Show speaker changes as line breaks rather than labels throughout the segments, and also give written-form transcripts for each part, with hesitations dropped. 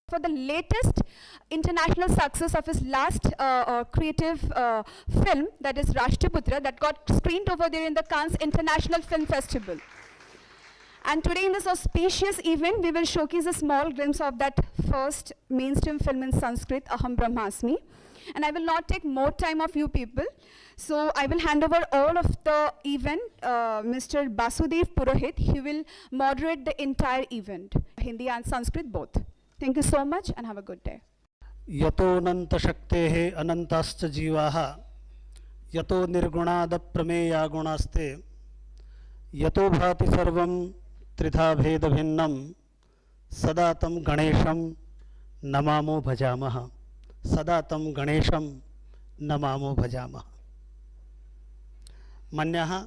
for the latest international success of his last creative film, that is Rashtraputra, that got screened over there in the Cannes International Film Festival. And today in this auspicious event, we will showcase a small glimpse of that first mainstream film in Sanskrit, Aham Brahmasmi. And I will not take more time of you people. So I will hand over all of the event, Mr. Basudev Purohit. He will moderate the entire event, Hindi and Sanskrit both. Thank you so much and have a good day.
यतोऽनंत शक्तेः अनंताश्च जीवाः यतो निर्गुणाद प्रमेया गुणास्ते यतो भाति सर्वं त्रिधा भेद भिन्नं सदा तं गणेशं नमामो भजामः सदा तं गणेशं नमामो भजामः। मन्यः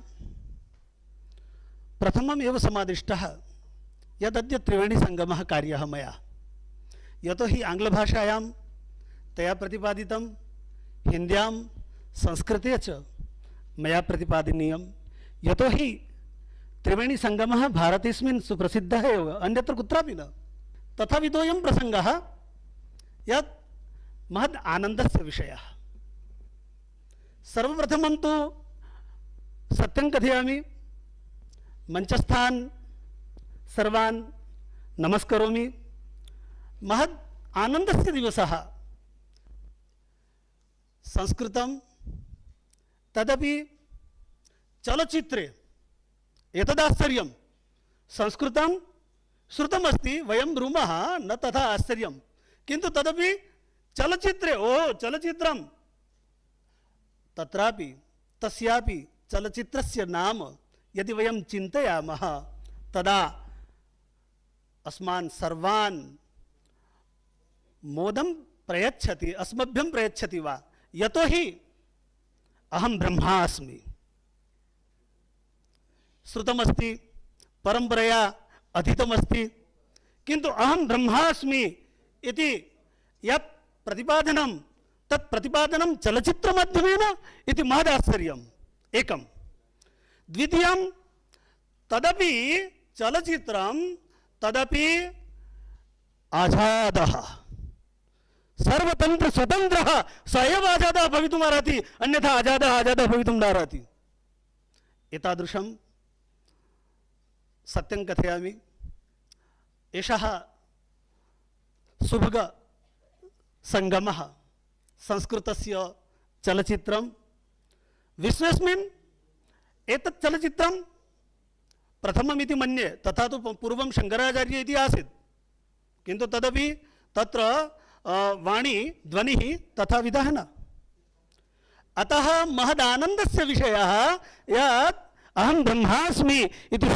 प्रथममेव समादिष्टः यदद्य त्रिवेणी संगमः कार्यः मया यतो हि आंग्लभाषायां तया प्रतिपादितं हिन्द्यां संस्कृते च मया प्रतिपादनीयं यतो हि त्रिवेणी संगमः भारतेस्मिन् सुप्रसिद्धः एव अन्यत्र कुत्रापि न। तथाविधोऽयं प्रसङ्गः यत् महद् आनन्दस्य विषयः। सर्वप्रथमं तु सत्यं कथयामि, मञ्चस्थान् सर्वान् नमस्करोमि। महद् आनन्दस्य दिवसः। संस्कृतं तदपि चलचित्रे एतदाश्चर्यं। संस्कृतं श्रुतमस्ति, वयं ब्रूमः न तथा आश्चर्यं, किन्तु तदपि चलचित्रे ओ चलचित्रं तत्रापि तस्यापि चलचित्रस्य नाम यदि वयं चिन्तयामः तदा अस्मान् सर्वान् मोदं प्रयच्छति, अस्मभ्यं प्रयच्छति वा, यतो हि अहं ब्रह्मा अस्मि। श्रुतमस्ति, परंपरया अधीतमस्ति, किन्तु अहं ब्रह्मा अस्मि इति यत् प्रतिपादनं तत् प्रतिपादनं चलचित्रमाध्यमेन इति महदाश्चर्यम् एकं। द्वितीयं तदपि चलचित्रं तदपि आजादः, सर्वतंत्र स्वतंत्रः स एव आजादः भवितुमर्हति, अन्यथा आजादः भवितुं नार्हति। एतादृशं सत्यं कथयामि। एषः सुभग संगमः संस्कृतस्य चलचित्रं विश्वेस्मिन् एतत् चलचित्रं प्रथममिति मन्ये। तथा तु पूर्वं शङ्कराचार्य इति आसीत्, किन्तु तदपि तत्र वाणी ध्वनिः तथा विधः न। अतः महदानन्दस्य विषयः यत् अहं ब्रह्मास्मि इति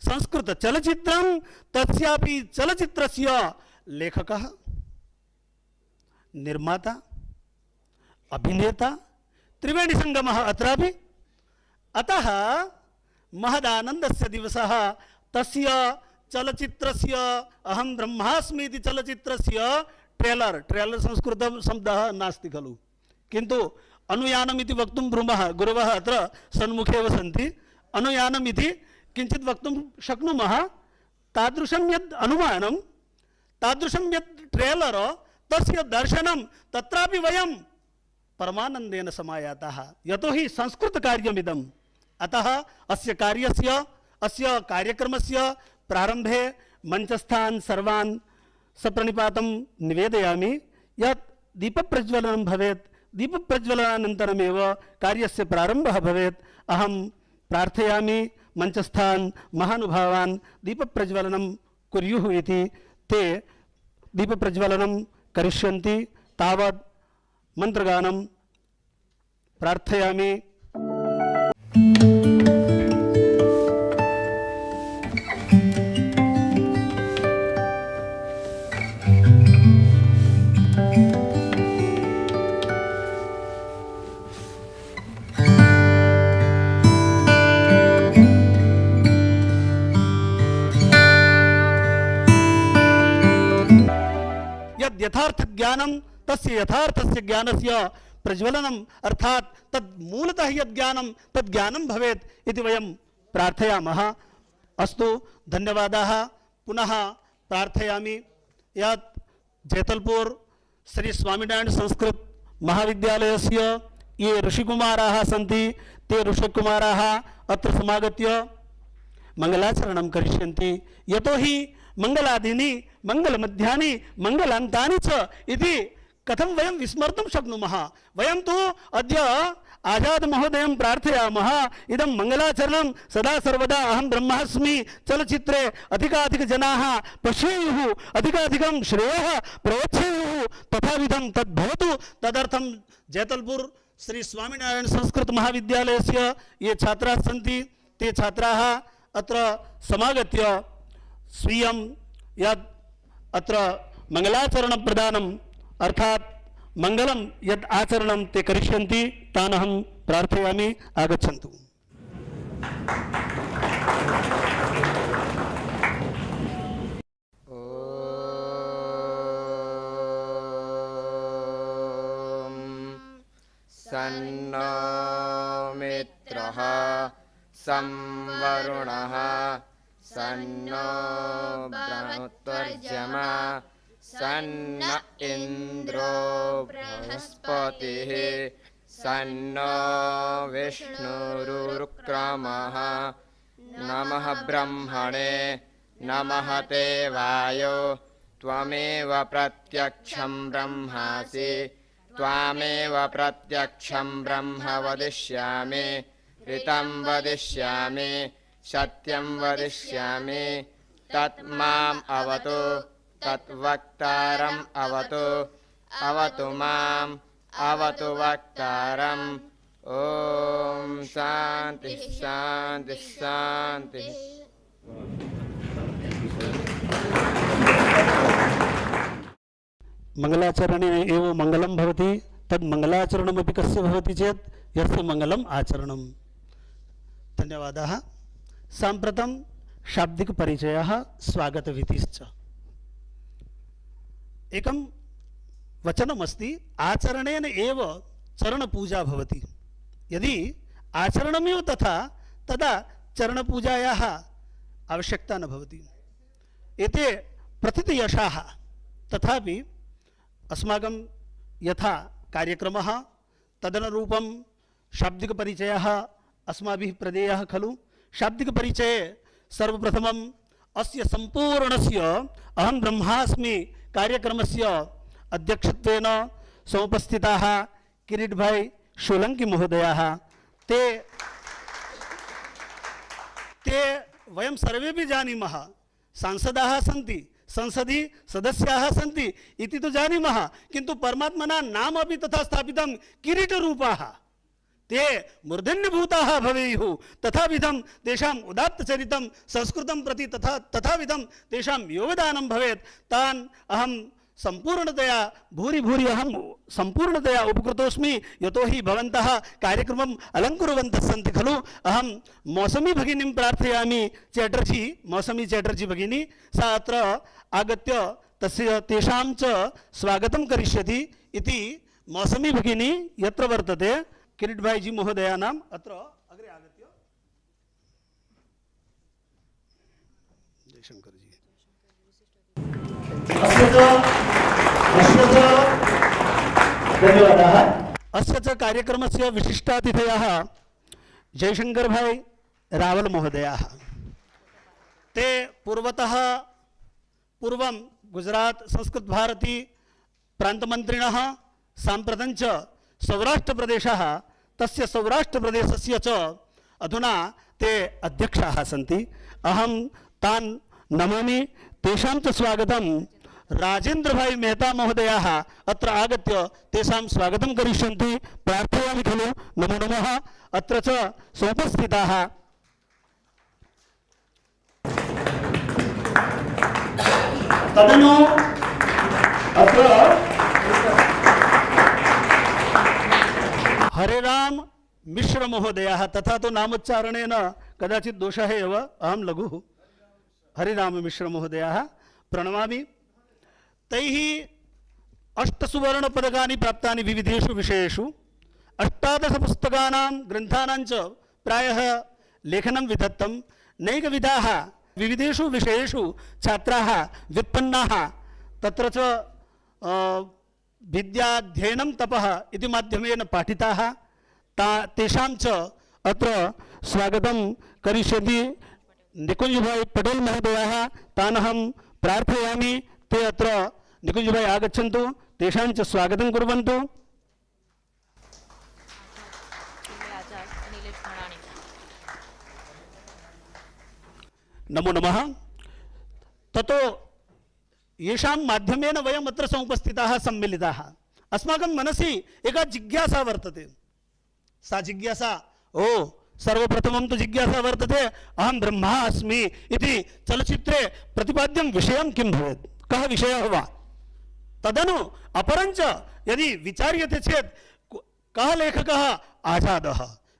संस्कृतचलचित्रं, तस्यापि चलचित्रस्य लेखकः, निर्माता, अभिनेता त्रिवेणी संगमः अत्रापि। अतः महदानन्दस्य दिवसः। तस्य चलचित्रस्य अहं ब्रह्मास्मि इति चलचित्रस्य ट्रेलर संस्कृतं शब्दः नास्ति खलु, किन्तु अनुयानम् इति वक्तुं ब्रूमः। गुरवः अत्र सन्मुखे एव सन्ति। अनुयानम् इति किञ्चित् वक्तुं शक्नुमः। तादृशं यद् अनुमानं, तादृशं यत् ट्रेलर, तस्य दर्शनं, तत्रापि वयं परमानन्देन समायाताः, यतो हि संस्कृतकार्यमिदम्। अतः अस्य कार्यस्य, अस्य कार्यक्रमस्य प्रारंभे मंचस्थान् सर्वान् सप्रणिपातं निवेदयामि यत् दीपप्रज्वलनं भवेत्। दीपप्रज्वलनानन्तरमेव कार्यस्य प्रारम्भः भवेत्। अहं प्रार्थयामि मंचस्थान् महानुभावान् दीपप्रज्वलनं कुर्युः इति। ते दीपप्रज्वलनं करिष्यन्ति। तावत् मन्त्रगानं प्रार्थयामि। यथार्थ ज्ञानं तस्य यथार्थस्य ज्ञानस्य प्रज्वलनम्, अर्थात तद् मूलतः यद् ज्ञानं तद् ज्ञानं भवेत् इति वयं प्रार्थयामः। अस्तु, धन्यवादाः। पुनः प्रार्थयामि यत् जैतलपुर श्री स्वामीनारायण संस्कृत महाविद्यालयस्य ये ऋषिकुमाराः सन्ति ते ऋषिकुमाराः अत्र समागत्य मंगलाचरणं करिष्यन्ति। यतोहि मंगलादीनि मंगलमध्यानि मंगलान्तानि च इति कथं वयं विस्मर्तुं शक्नुमः। वयं तु अद्य आजाद महोदयं प्रार्थयामः इदं मंगलाचरणं सदा सर्वदा अहं ब्रह्मास्मि चलचित्रे अधिकाधिकजनाः पश्येयुः अधिकाधिकं श्रेयः प्रवक्ष्येयुः तथाविधं तद्भवतु। तदर्थं जैतलपुर श्री स्वामीनारायण संस्कृत महाविद्यालयस्य ये छात्राः सन्ति ते छात्राः अत्र समागत्य स्वीयं यत् अत्र मंगलाचरण प्रदानम् अर्थात मंगलम यद आचरणं ते करिष्यन्ति तान् अहं प्रार्थयामि आगच्छन्तु।
ॐ सन्नो मित्रः संवरुणः सन्नो बृहस्पतिर्जमा सन्न इन्द्रो बृहस्पतिः सन्नो विष्णुरुक्रमः नमः ब्रह्मणे नमः ते वायो त्वमेव प्रत्यक्षं ब्रह्मासि त्वामेव प्रत्यक्षं ब्रह्म वदिष्यामि ऋतं वदिष्यामि सत्यं वदिष्यामि तत् माम् अवतु तद्वक्तारम् अवतु अवतु माम् अवतु वक्तारम्। ॐ शान्ति शान्ति शान्ति।
मंगलाचरणे एव मंगलं भवति। तद् मंगलाचरणमपि कस्य भवति चेत् यस्य मंगलम् आचरणम्। धन्यवादाः। साम्प्रतं शाब्दिकपरिचयः स्वागतविधिश्च। एकं वचनमस्ति आचरणेन एव चरणपूजा भवति। यदि आचरणमेव तथा तदा चरणपूजायाः आवश्यकता न भवति। एते प्रथितयशाः तथापि अस्माकं यथा कार्यक्रमः तदनुरूपं शाब्दिकपरिचयः अस्माभिः प्रदेयः खलु। शाब्दिकपरिचये सर्वप्रथमम् अस्य सम्पूर्णस्य अहं ब्रह्मास्मि कार्यक्रमस्य अध्यक्षत्वेन समुपस्थिताः किरीट भाई सोलंकी महोदयाः ते वयं सर्वेपि जानीमः सांसदाः सन्ति संसदि सदस्याः सन्ति इति तु जानीमः, किन्तु परमात्मना नाम अपि तथा स्थापितं किरीटरूपाः ते मूर्धन्यभूताः भवेयुः। तथाविधं तेषाम् उदात्तचरितं संस्कृतं प्रति तथाविधं तेषां योगदानं भवेत्। तान् अहं संपूर्णतया भूरि अहं संपूर्णतया उपकृतोऽस्मि। यतोहि भवन्तः कार्यक्रमम् अलङ्कुर्वन्तः सन्ति खलु। अहं मौसमी भगिनीं प्रार्थयामि, चैटर्जी मौसमी चैटर्जी भगिनी, सा अत्र आगत्य तेषां च स्वागतं करिष्यति इति। मौसमी भगिनी यत्र वर्तते किरीट भाई जी महोदयानाम् अत्र अग्रे आगत्य जयशंकर जी धन्यवादाः। अस्य च कार्यक्रमस्य विशिष्टातिथयः जयशंकर भाई रावल महोदयाः। ते पूर्वं गुजरात संस्कृत भारती प्रान्तमन्त्रिणः साम्प्रतं च सौराष्ट्रप्रदेशः तस्य सौराष्ट्रप्रदेशस्य च अधुना ते अध्यक्षाः सन्ति। अहं तान् नमामि। तेषां च स्वागतं राजेन्द्र भाई मेहता महोदयाः अत्र आगत्य तेषां स्वागतं करिष्यन्ति प्रार्थयामि खलु। नमो नमः। अत्र च समुपस्थिताः तदनु अत्र हरेराम मिश्र महोदयाः, तथा तो नामोच्चारणेन कदाचित् दोषः एव, अहं लघुः। हरिराम मिश्र महोदयाः प्रणमामि। तैः 8 सुवर्णपदकानि प्राप्तानि विविधेषु विषयेषु। 18 पुस्तकानां ग्रन्थानां च प्रायः लेखनं विधत्तं। नैकविधाः विविधेषु विषयेषु छात्राः व्युत्पन्नाः तत्र च विद्याध्ययनं तपः इति माध्यमेन पाठिताः तेषां च अत्र स्वागतं करिष्यति निकुञ्जभाई पटेल महोदयाः। तान् अहं प्रार्थयामि ते अत्र निकुञ्जभाई आगच्छन्तु, तेषां च स्वागतं कुर्वन्तु। नमो नमः। ततो येषां माध्यमेन वयम् अत्र समुपस्थिताः सम्मिलिताः, अस्माकं मनसि एका जिज्ञासा वर्तते। सा जिज्ञासा सर्वप्रथमं तु जिज्ञासा वर्तते, अहं ब्रह्मा अस्मि इति चलचित्रे प्रतिपाद्यं विषयं किं भवेत्, कः विषयः वा। तदनु अपरञ्च यदि विचार्यते चेत् कः लेखकः आजादः,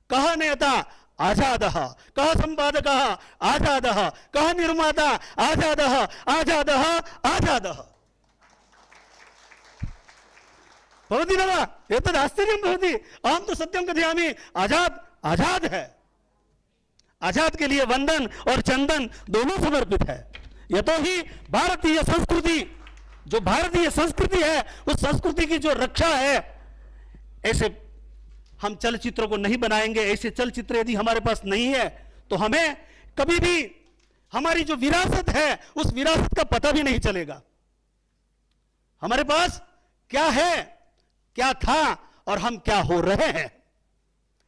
कः नेता आजादः, कः संपादकः आजादः, कः निर्माता आजादः, आजादः आजादः भवति न वा। एतद् आश्चर्यं भवति। अहं तु सत्यं कथयामि, आजाद आजाद है। आजाद के लिए वंदन और चंदन दोनों समर्पित है। यतोहि भारतीय संस्कृति, जो भारतीय संस्कृति है, उस संस्कृति की जो रक्षा है, ऐसे हम चलचित्रों को नहीं बनाएंगे। ऐसे चलचित्र यदि हमारे पास नहीं है तो हमें कभी भी हमारी जो विरासत है उस विरासत का पता भी नहीं चलेगा। हमारे पास क्या है, क्या था और हम क्या हो रहे हैं,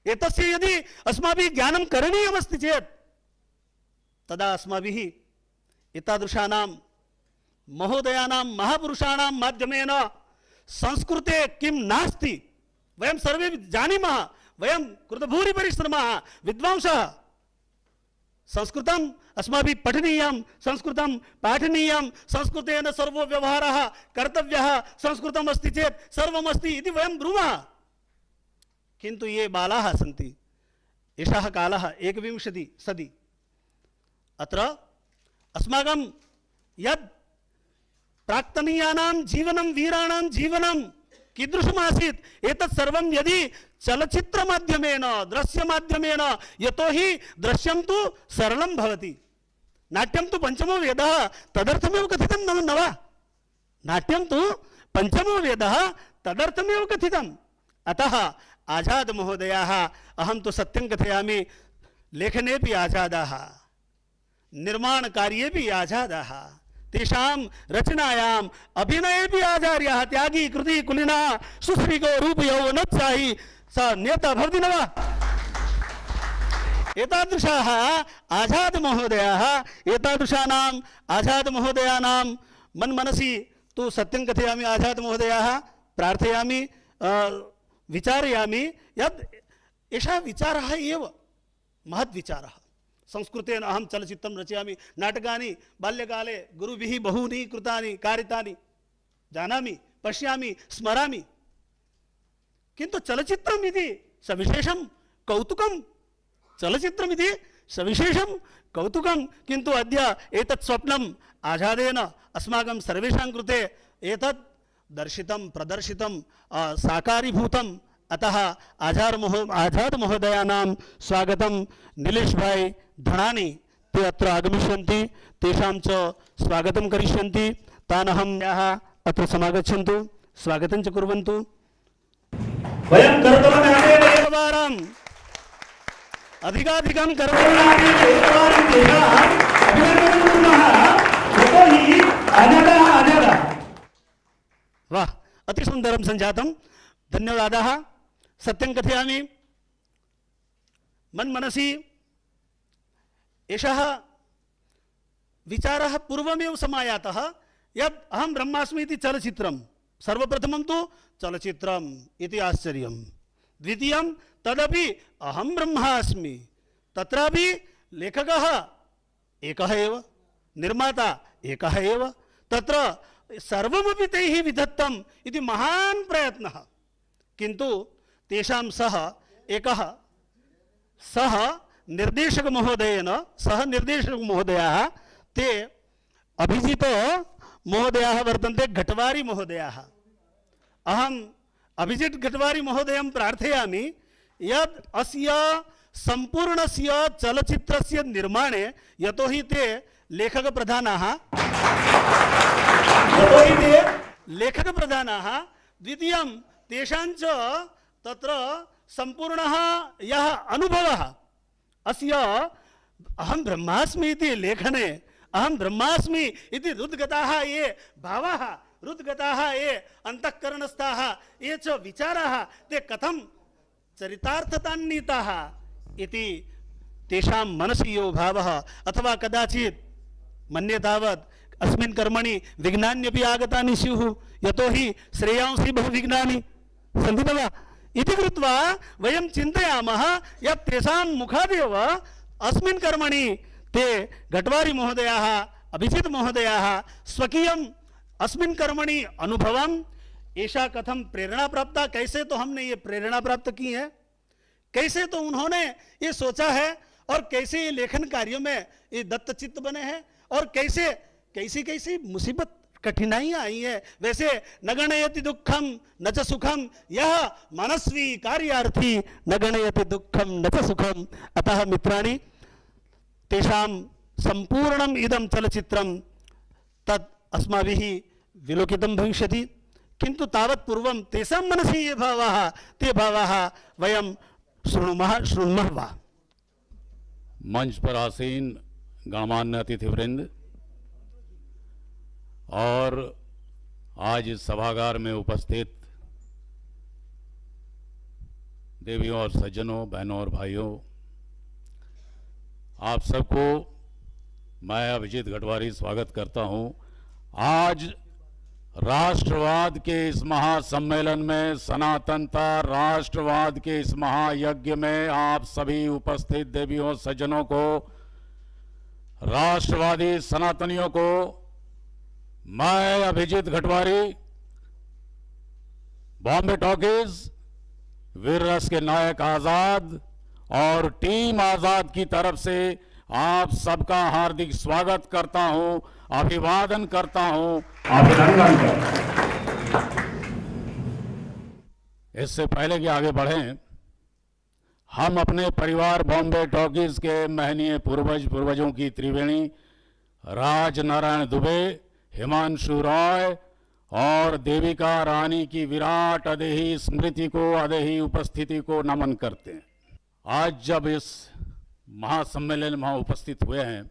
एतस्य यदि अस्माभिः ज्ञानं करणीयमस्ति चेत् तदा अस्माभिः एतादृशानां महोदयानां महापुरुषाणां माध्यमेन संस्कृते किं नास्ति वयं सर्वे जानीमः। वयं कृतभूरि परिश्रमः विद्वांसः। संस्कृतम् अस्माभिः पठनीयं, संस्कृतं पाठनीयं, संस्कृतेन सर्वो व्यवहारः कर्तव्यः, संस्कृतम् अस्ति चेत् सर्वमस्ति इति वयं ब्रूमः। किन्तु ये बालाः सन्ति, एषः कालः 21 सदी, अत्र अस्माकं यद् प्राक्तनीयानां जीवनं, वीराणां जीवनं कीदृशमासीत्, एतत् सर्वं यदि चलचित्रमाध्यमेन, दृश्यमाध्यमेन, यतोहि दृश्यं तु सरलं भवति, नाट्यं तु पंचमो वेदः, तदर्थमेव कथितं न वा। नाट्यं तु पंचमो वेदः, तदर्थमेव कथितम्। अतः आजाद महोदयाः, अहं तु सत्यं कथयामि, लेखनेपि आजादाः, निर्माणकार्येपि आजादाः, तेषां रचनायाम् अभिनयेपि आचार्याः, त्यागी कृति कुलीना सुश्रीको रूप यौवनोत्साही स नेता भवति न वा। एतादृशाः आजाद महोदयाः, एतादृशानाम् आजाद महोदयानां मनसि तु सत्यं कथयामि, आजाद महोदयाः प्रार्थयामि, विचारयामि यत् एषः विचारः एव महद्विचारः। संस्कृतेन अहं चलचित्रं रचयामि, नाटकानि बाल्यकाले गुरुभिः बहूनि कृतानि कारितानि जानामि, पश्यामि, स्मरामि, किन्तु चलचित्रम् इति सविशेषं कौतुकं, चलचित्रमिति सविशेषं कौतुकं। किन्तु अद्य एतत् स्वप्नम् आजादेन अस्माकं सर्वेषां कृते एतत् दर्शितं, प्रदर्शितं, साकारीभूतम्। अतः आजाद महोदयानां स्वागतं नीलेश भाई धनानी ते अत्र आगमिष्यन्ति, तेषां च स्वागतं करिष्यन्ति। तान् अहं अत्र समागच्छन्तु, स्वागतं च कुर्वन्तु। वयं करतलनादेन एकवारम् अधिकाधिकं करतलनादेन एकवारं तेषाम् अभिनन्दनं कुर्मः। यतोहि आजादाः वाह, अतिसुन्दरं सञ्जातं, धन्यवादाः। सत्यं कथयामि, मनसि एषः विचारः पूर्वमेव समायातः यत् अहं ब्रह्मास्मि इति चलचित्रं, सर्वप्रथमं तु चलचित्रम् इति आश्चर्यं, द्वितीयं तदपि अहं ब्रह्मा अस्मि, तत्रापि लेखकः एकः एव, निर्माता एकः एव, तत्र सर्वमपि तैः विधत्तम् इति महान् प्रयत्नः। किन्तु तेषां सह एकः सह निर्देशक महोदयेन, सह निर्देशक महोदयाः ते अभिजित महोदयाः वर्तन्ते, घटवारी महोदयाः। अहम् अभिजित घटवारी महोदयं प्रार्थयामि यत् अस्य सम्पूर्णस्य चलचित्रस्य निर्माणे, यतोहि ते लेखकप्रधानाः, यतोहि ते लेखकप्रधानाः द्वितीयं तेषाञ्च तत्र सम्पूर्णः यः अनुभवः अस्य अहं ब्रह्मास्मि इति लेखने अहं ब्रह्मास्मि इति हृद्गताः ये भावाः हृद्गताः ये अन्तःकरणस्थाः ये च विचाराः ते कथं चरितार्थतान्विताः इति तेषां मनसि यो भावः अथवा कदाचित् मन्ये तावत् अस्मिन् कर्मणि विघ्नान्यपि आगतानि स्युः यतोहि श्रेयांसि बहुविघ्नानि सन्ति न वा इति कृत्वा वयं चिन्तयामः यत् तेषां मुखादेव अस्मिन् कर्मणि ते गट्वारी महोदयाः अभिजित महोदयाः स्वकीयम् अस्मिन् कर्मणि अनुभवम् ऐसा कथम प्रेरणा प्राप्त, कैसे तो हमने ये प्रेरणा प्राप्त की है, कैसे तो उन्होंने ये सोचा है और कैसे ये लेखन कार्यों में ये दत्तचित्त बने हैं और कैसे कैसी कैसी मुसीबत कठिनाइयां आई है। वैसे न गणयति दुखम न च सुखम यह मनस्वी कार्यार्थी न गणयति दुखम न च सुखम। अतः मित्राणि तेषां संपूर्णम् इदं चलचित्रं तत् अस्माभिः विलोकितं भविष्यति, किन्तु तावत् पूर्वं तेषां मनसि ये भावाः ते भावाः वयं शृणुमः वा।
मंच पर आसीन गणमान्य अतिथिवृंद और आज इस सभागार में उपस्थित देवियों और सज्जनों, बहनों और भाइयों, आप सबको मैं अभिजीत गटवारी स्वागत करता हूं। आज राष्ट्रवाद के इस महासम्मेलन में, सनातनता राष्ट्रवाद के इस महायज्ञ में आप सभी उपस्थित देवियों सज्जनों को, राष्ट्रवादी सनातनियों को मैं अभिजीत गटवारी, बॉम्बे टॉकीज, वीर रस के नायक आजाद और टीम आजाद की तरफ से आप सबका हार्दिक स्वागत करता हूं, अभिवादन करता हूं, अभिनंदन करता हूं। इससे पहले कि आगे बढ़ें, हम अपने परिवार बॉम्बे टॉकीज के महनीय पूर्वजों की त्रिवेणी राज नारायण दुबे, हिमांशु रॉय और देविका रानी की विराट अदेही स्मृति को, अदेही उपस्थिति को नमन करते हैं। आज जब इस महासम्मेलन में उपस्थित हुए हैं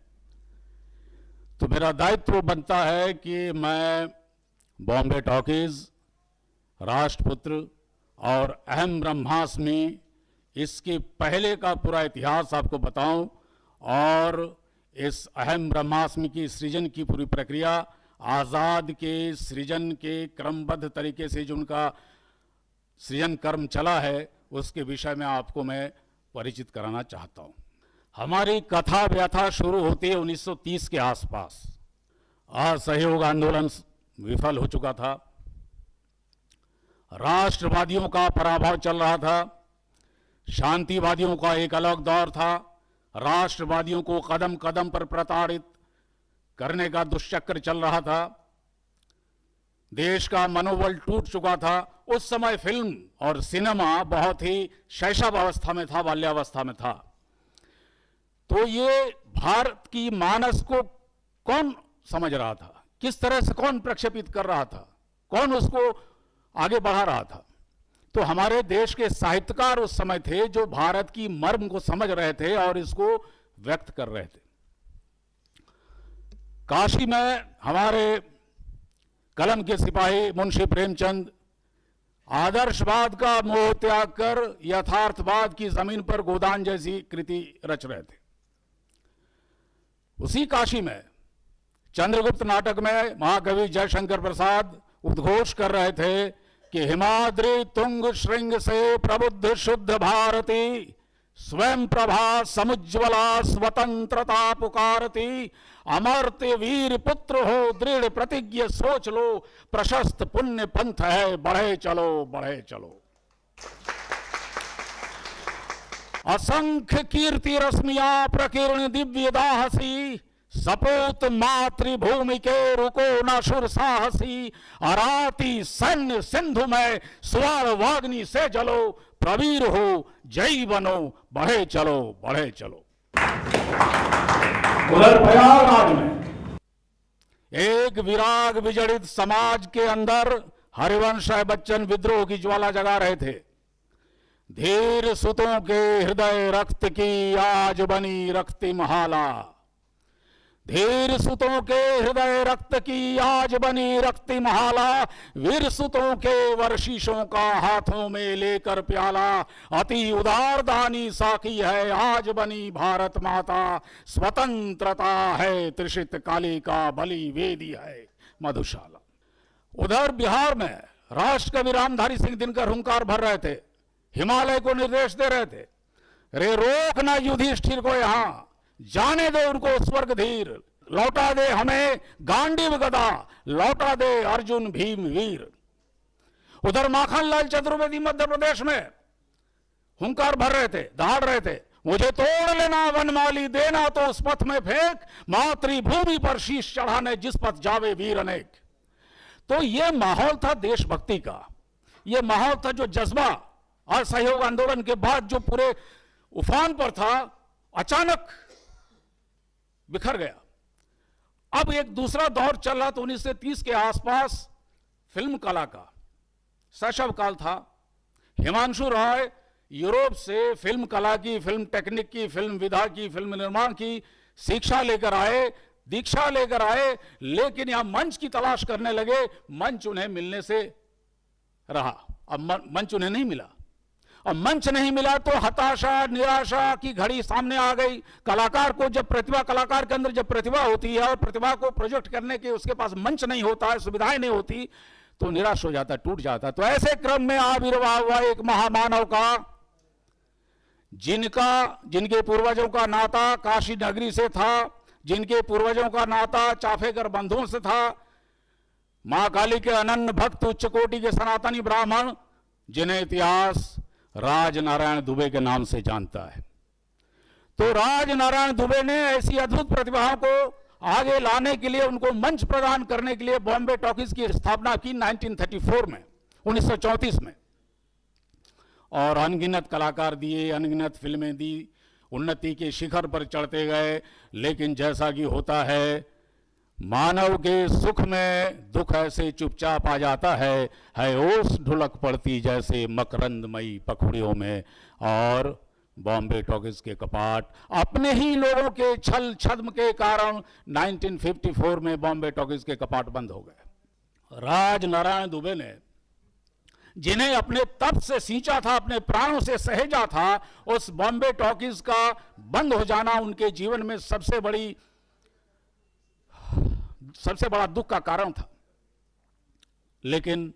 तो मेरा दायित्व बनता है कि मैं बॉम्बे टॉकीज, राष्ट्रपुत्र और अहम ब्रह्मास्मि इसके पहले का पूरा इतिहास आपको बताऊं और इस अहम ब्रह्मास्मि की सृजन की पूरी प्रक्रिया, आजाद के सृजन के क्रमबद्ध तरीके से जो उनका सृजन कर्म चला है उसके विषय में आपको मैं परिचित कराना चाहता हूं। हमारी कथा व्यथा शुरू होती है 1930 के आसपास। असहयोग आंदोलन विफल हो चुका था, राष्ट्रवादियों का पराभव चल रहा था, शांतिवादियों का एक अलग दौर था, राष्ट्रवादियों को कदम कदम पर प्रताड़ित करने का दुष्चक्र चल रहा था, देश का मनोबल टूट चुका था। उस समय फिल्म और सिनेमा बहुत ही शैशव अवस्था में था, बाल्यावस्था में था। तो ये भारत की मानस को कौन समझ रहा था, किस तरह से कौन प्रक्षेपित कर रहा था, कौन उसको आगे बढ़ा रहा था? तो हमारे देश के साहित्यकार उस समय थे जो भारत की मर्म को समझ रहे थे और इसको व्यक्त कर रहे थे। काशी में हमारे कलम के सिपाही मुंशी प्रेमचंद आदर्शवाद का मोह त्याग कर यथार्थवाद की जमीन पर गोदान जैसी कृति रच रहे थे। उसी काशी में चंद्रगुप्त नाटक में महाकवि जयशंकर प्रसाद उद्घोष कर रहे थे कि हिमाद्री तुंग श्रृंग से प्रबुद्ध शुद्ध भारती, स्वयं प्रभा समुज्ज्वला स्वतंत्रता पुकारती, अमर्त्य वीर पुत्र हो दृढ़ प्रतिज्ञ सोच लो, प्रशस्त पुण्य पंथ है बढ़े चलो बढ़े चलो। असंख्य कीर्ति रश्मिया प्रकीर्ण दिव्य दाहसी, सपूत मातृभूमि के रुको न शुर साहसी, अराती सैन्य सिंधु में स्वर वाग्नि से जलो, प्रवीर हो जय बनो बढ़े चलो बढ़े चलो। उधर प्रयागराज में एक विराग विजड़ित समाज के अंदर हरिवंश राय बच्चन विद्रोह की ज्वाला जगा रहे थे। धीर सुतों के हृदय रक्त की आज बनी रक्ति महाला, धीर सुतों के हृदय रक्त की आज बनी रक्ति महाला, वीर सुतों के वर्षिशों का हाथों में लेकर प्याला, अति उदार दानी साकी है आज बनी भारत माता, स्वतंत्रता है त्रिशित काली का बलि वेदी है मधुशाला। उधर बिहार में राष्ट्र कवि रामधारी सिंह दिनकर हुंकार भर रहे थे, हिमालय को निर्देश दे रहे थे, रे रोकना युधिष्ठिर को यहां, जाने दो उनको स्वर्ग धीर, लौटा दे हमें गांडीव गदा, लौटा दे अर्जुन भीम वीर। उधर माखनलाल चतुर्वेदी मध्य प्रदेश में हुंकार भर रहे थे, दहाड़ रहे थे, मुझे तोड़ लेना वनमाली, देना तो उस पथ में फेंक, मातृभूमि पर शीश चढ़ाने जिस पथ जावे वीर अनेक। तो ये माहौल था देशभक्ति का, ये माहौल था जो जज्बा असहयोग आंदोलन के बाद जो पूरे उफान पर था, अचानक बिखर गया। अब एक दूसरा दौर चल रहा था 1930 के आसपास, फिल्म कला का शैशव काल था। हिमांशु रॉय यूरोप से फिल्म कला की, फिल्म टेक्निक की, फिल्म विधा की, फिल्म निर्माण की शिक्षा लेकर आए, दीक्षा लेकर आए, लेकिन यहां मंच की तलाश करने लगे। मंच उन्हें मिलने से रहा, अब मंच उन्हें नहीं मिला। और मंच नहीं मिला तो हताशा निराशा की घड़ी सामने आ गई। कलाकार को जब प्रतिभा, कलाकार के अंदर जब प्रतिभा होती है और प्रतिभा को प्रोजेक्ट करने के उसके पास मंच नहीं होता है, सुविधाएं नहीं होती, तो निराश हो जाता, टूट जाता। तो ऐसे क्रम में आविर्भाव हुआ एक महामानव का, जिनके पूर्वजों का नाता काशी नगरी से था, जिनके पूर्वजों का नाता चाफेकर बंधुओं से था, मां काली के अनन्य भक्त, उच्च कोटि के सनातनी ब्राह्मण, जिन्हें इतिहास राजनारायण दुबे के नाम से जानता है। तो राजनारायण दुबे ने ऐसी अद्भुत प्रतिभाओं को आगे लाने के लिए, उनको मंच प्रदान करने के लिए बॉम्बे टॉकीज की स्थापना की 1934 में, 1934 में, और अनगिनत कलाकार दिए, अनगिनत फिल्में दी, उन्नति के शिखर पर चढ़ते गए। लेकिन जैसा कि होता है, मानव के सुख में दुख ऐसे चुपचाप आ जाता है ओस ढुलक पड़ती जैसे मकरंदमयी पखुड़ियों में, और बॉम्बे टॉकीज के कपाट अपने ही लोगों के छल छद्म के कारण 1954 में बॉम्बे टॉकीज के कपाट बंद हो गए। राजनारायण दुबे ने, जिन्हें अपने तप से सींचा था, अपने प्राणों से सहेजा था, उस बॉम्बे टॉकीज का बंद हो जाना उनके जीवन में सबसे बड़ा दुख का कारण था। लेकिन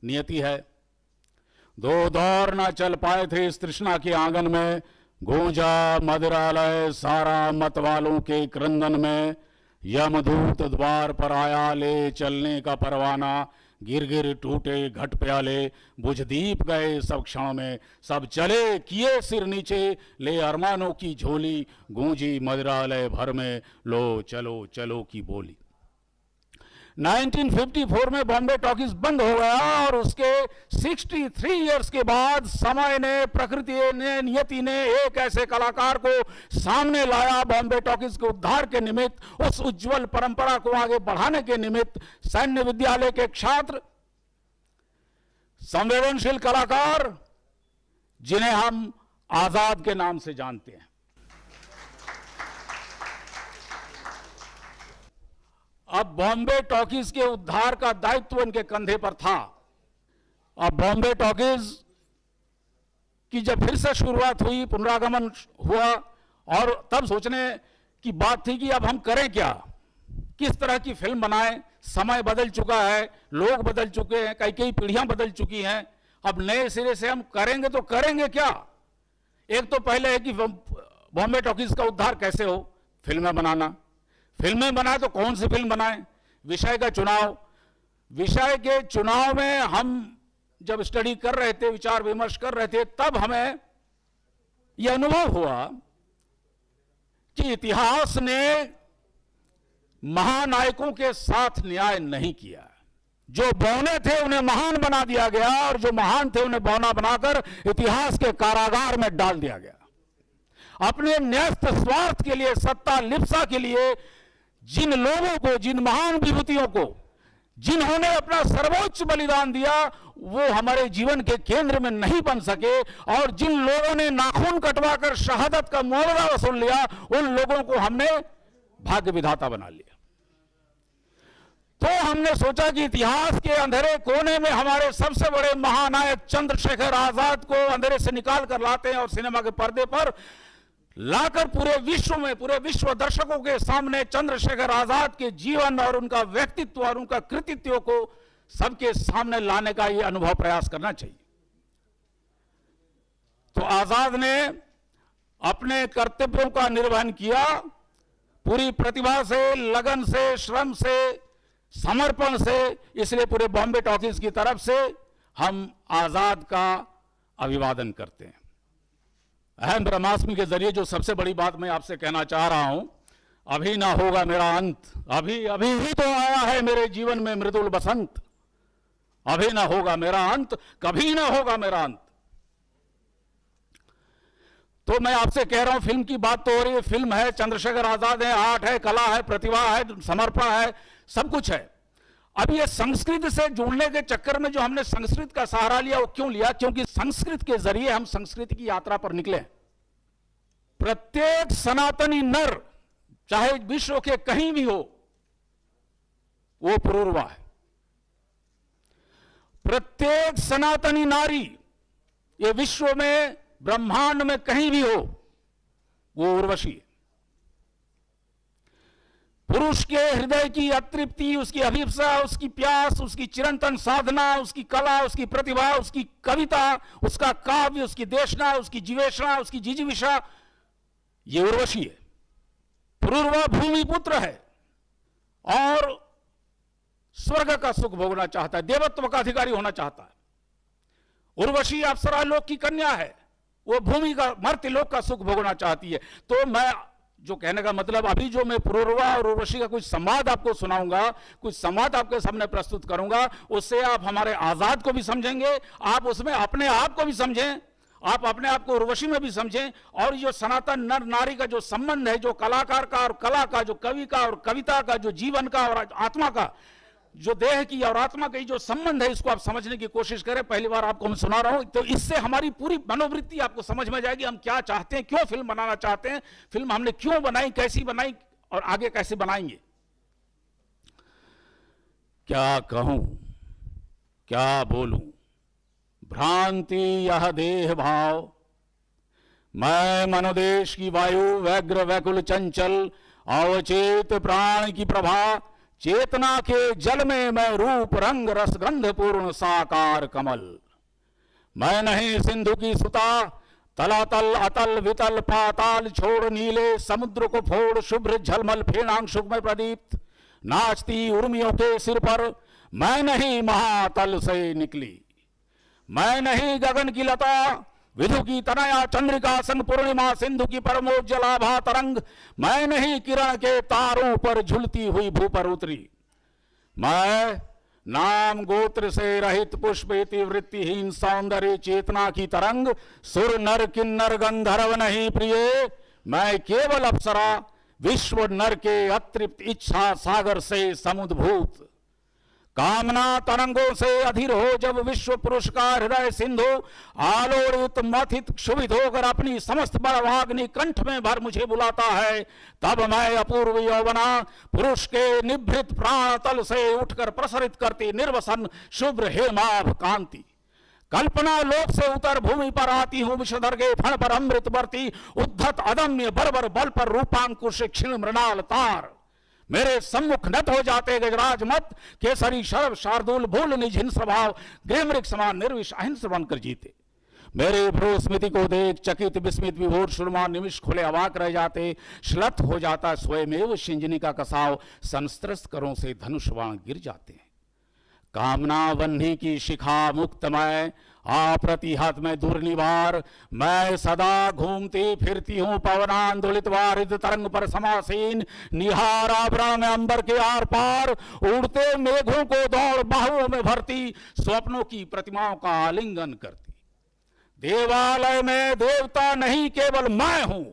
नियति है, दो दौर ना चल पाए थे इस तृष्णा के आंगन में, गूंजा मदिरालय सारा मत वालों के क्रंदन में, यमदूत द्वार पर आया ले चलने का परवाना, गिर गिर टूटे घट प्याले, बुझ दीप गए सब क्षण में, सब चले किए सिर नीचे, ले अरमानों की झोली, गूंजी मदिरालय भर में, लो चलो चलो की बोली। 1954 में बॉम्बे टॉकीज बंद हो गया, और उसके 63 इयर्स के बाद समय ने, प्रकृति ने, नियति ने एक ऐसे कलाकार को सामने लाया बॉम्बे टॉकीज के उद्धार के निमित्त, उस उज्जवल परंपरा को आगे बढ़ाने के निमित्त। सैन्य विद्यालय के छात्र, संवेदनशील कलाकार, जिन्हें हम आजाद के नाम से जानते हैं। अब बॉम्बे टॉकीज के उद्धार का दायित्व उनके कंधे पर था। अब बॉम्बे टॉकीज की जब फिर से शुरुआत हुई, पुनरागमन हुआ, और तब सोचने की बात थी कि अब हम करें क्या, किस तरह की फिल्म बनाएं। समय बदल चुका है, लोग बदल चुके हैं, कई पीढ़ियां बदल चुकी हैं। अब नए सिरे से हम करेंगे तो करेंगे क्या। एक तो पहले है कि बॉम्बे टॉकीज का उद्धार कैसे हो, फिल्में बनाना। फिल्में बनाए तो कौन सी फिल्म बनाएं, विषय का चुनाव। विषय के चुनाव में हम जब स्टडी कर रहे थे, विचार विमर्श कर रहे थे, तब हमें यह अनुभव हुआ कि इतिहास ने महानायकों के साथ न्याय नहीं किया। जो बौने थे उन्हें महान बना दिया गया, और जो महान थे उन्हें बौना बनाकर इतिहास के कारागार में डाल दिया गया। अपने न्यस्त स्वार्थ के लिए, सत्ता लिप्सा के लिए जिन लोगों को, जिन महान विभूतियों को, जिन्होंने अपना सर्वोच्च बलिदान दिया, वो हमारे जीवन के केंद्र में नहीं बन सके, और जिन लोगों ने नाखून कटवाकर शहादत का मुआवजा वसूल लिया, उन लोगों को हमने भाग्य विधाता बना लिया। तो हमने सोचा कि इतिहास के अंधेरे कोने में हमारे सबसे बड़े महानायक चंद्रशेखर आजाद को अंधेरे से निकाल कर लाते हैं और सिनेमा के पर्दे पर लाकर पूरे विश्व में, पूरे विश्व दर्शकों के सामने चंद्रशेखर आजाद के जीवन और उनका व्यक्तित्व और उनका कृतित्व को सबके सामने लाने का ये अनुभव प्रयास करना चाहिए। तो आजाद ने अपने कर्तव्यों का निर्वहन किया, पूरी प्रतिभा से, लगन से, श्रम से, समर्पण से। इसलिए पूरे बॉम्बे टॉकीज की तरफ से हम आजाद का अभिवादन करते हैं। अहम ब्रह्मास्मि के जरिए जो सबसे बड़ी बात मैं आपसे कहना चाह रहा हूं, अभी ना होगा मेरा अंत, अभी अभी ही तो आया है मेरे जीवन में मृदुल बसंत, अभी ना होगा मेरा अंत, कभी ना होगा मेरा अंत। तो मैं आपसे कह रहा हूं, फिल्म की बात तो हो रही है, फिल्म है, चंद्रशेखर आजाद है, आर्ट है, कला है, प्रतिभा है, समर्पण है, सब कुछ है। अब ये संस्कृत से जुड़ने के चक्कर में जो हमने संस्कृत का सहारा लिया, वो क्यों लिया? क्योंकि संस्कृत के जरिए हम संस्कृति की यात्रा पर निकले। प्रत्येक सनातनी नर, चाहे विश्व के कहीं भी हो, वो पुरूरवा है। प्रत्येक सनातनी नारी, ये विश्व में, ब्रह्मांड में कहीं भी हो, वो उर्वशी है। पुरुष के हृदय की अतृप्ति, उसकी अभिप्सा, उसकी प्यास, उसकी चिरंतन साधना, उसकी कला, उसकी प्रतिभा, उसकी कविता, उसका काव्य, उसकी देशना, उसकी जीवेशना, उसकी जिजीविषा, ये उर्वशी है। पुरूरवा भूमि पुत्र है और स्वर्ग का सुख भोगना चाहता है, देवत्व का अधिकारी होना चाहता है। उर्वशी अप्सरा लोक की कन्या है, वो भूमि का, मर्त्य लोक का सुख भोगना चाहती है। तो मैं जो कहने का मतलब, अभी जो मैं पुरूरवा और उर्वशी का कुछ संवाद आपको सुनाऊंगा, कुछ संवाद आपके सामने प्रस्तुत करूंगा, उससे आप हमारे आजाद को भी समझेंगे, आप उसमें अपने आप को भी समझें, आप अपने आप को उर्वशी में भी समझें। और जो सनातन नर नारी का जो संबंध है, जो कलाकार का और कला का, जो कवि का और कविता का, जो जीवन का और आत्मा का, जो देह की और आत्मा का जो संबंध है, इसको आप समझने की कोशिश करें। पहली बार आपको मैं सुना रहा हूं, तो इससे हमारी पूरी मनोवृत्ति आपको समझ में जाएगी, हम क्या चाहते हैं, क्यों फिल्म बनाना चाहते हैं, फिल्म हमने क्यों बनाई, कैसी बनाई और आगे कैसे बनाएंगे। क्या कहूं, क्या बोलूं, भ्रांति यह देह भाव, मैं मनोदेश की वायु, व्यग्र व्याकुल चंचल, अवचेत प्राण की प्रभा, चेतना के जल में मैं रूप रंग रस गंध पूर्ण साकार कमल। मैं नहीं सिंधु की सुता, तलातल अतल वितल पाताल छोड़, नीले समुद्र को फोड़, शुभ्र झलमल फेणांशुक में प्रदीप्त नाचती उर्मियों के सिर पर। मैं नहीं महातल से निकली, मैं नहीं गगन की लता, विधु की तनया चंद्रिका संग पूर्णिमा सिंधु की परमोज्जलाभा तरंग। मैं नहीं किरण के तारों पर झुलती हुई भू पर उतरी, मैं नाम गोत्र से रहित पुष्प वृत्तिहीन सौंदर्य चेतना की तरंग। सुर नर किन्नर गंधर्व नहीं प्रिय, मैं केवल अप्सरा, विश्व नर के अतृप्त इच्छा सागर से समुद्भूत। कामना तरंगों से अधीर हो जब विश्व पुरुष का हृदय सिंधु, आलोड़ित मथित क्षुभित होकर अपनी समस्त बड़भाग्नि कंठ में भर मुझे बुलाता है, तब मैं अपूर्व यौवना पुरुष के निभृत प्राण तल से उठकर प्रसरित करती निर्वसन शुभ्र हेमाभ कांति। कल्पना लोक से उतर भूमि पर आती हूं, विषधर के फण पर अमृत बरती, उद्धत अदम्य बर्बर बल पर रूपांकुश क्षीण मृणाल तार। मेरे सम्मुख नत हो जाते गजराज मत, केसरी शरभ शार्दूल भूल निज हिंस भाव, गृहमृग समान निर्विष अहिंस बनकर जीते। मेरे भ्रू स्मृति को देख चकित विस्मित विभोर शुरमान निमिष खुले अवाक रह जाते, श्लथ हो जाता स्वयमेव शिंजनी का कसाव, संस्त्रस्त करों से धनुषवाण गिर जाते हैं। कामना वन्ही की शिखा मुक्तमय, अप्रतिहत में दुर्निवार, मैं सदा घूमती फिरती हूं पवनांदोलित वारिद तरंग पर समासीन, निहारा ब्रह्म में अंबर के आर पार, उड़ते मेघों को दौड़ बाहुओं में भरती, स्वप्नों की प्रतिमाओं का आलिंगन करती। देवालय में देवता नहीं केवल मैं हूं,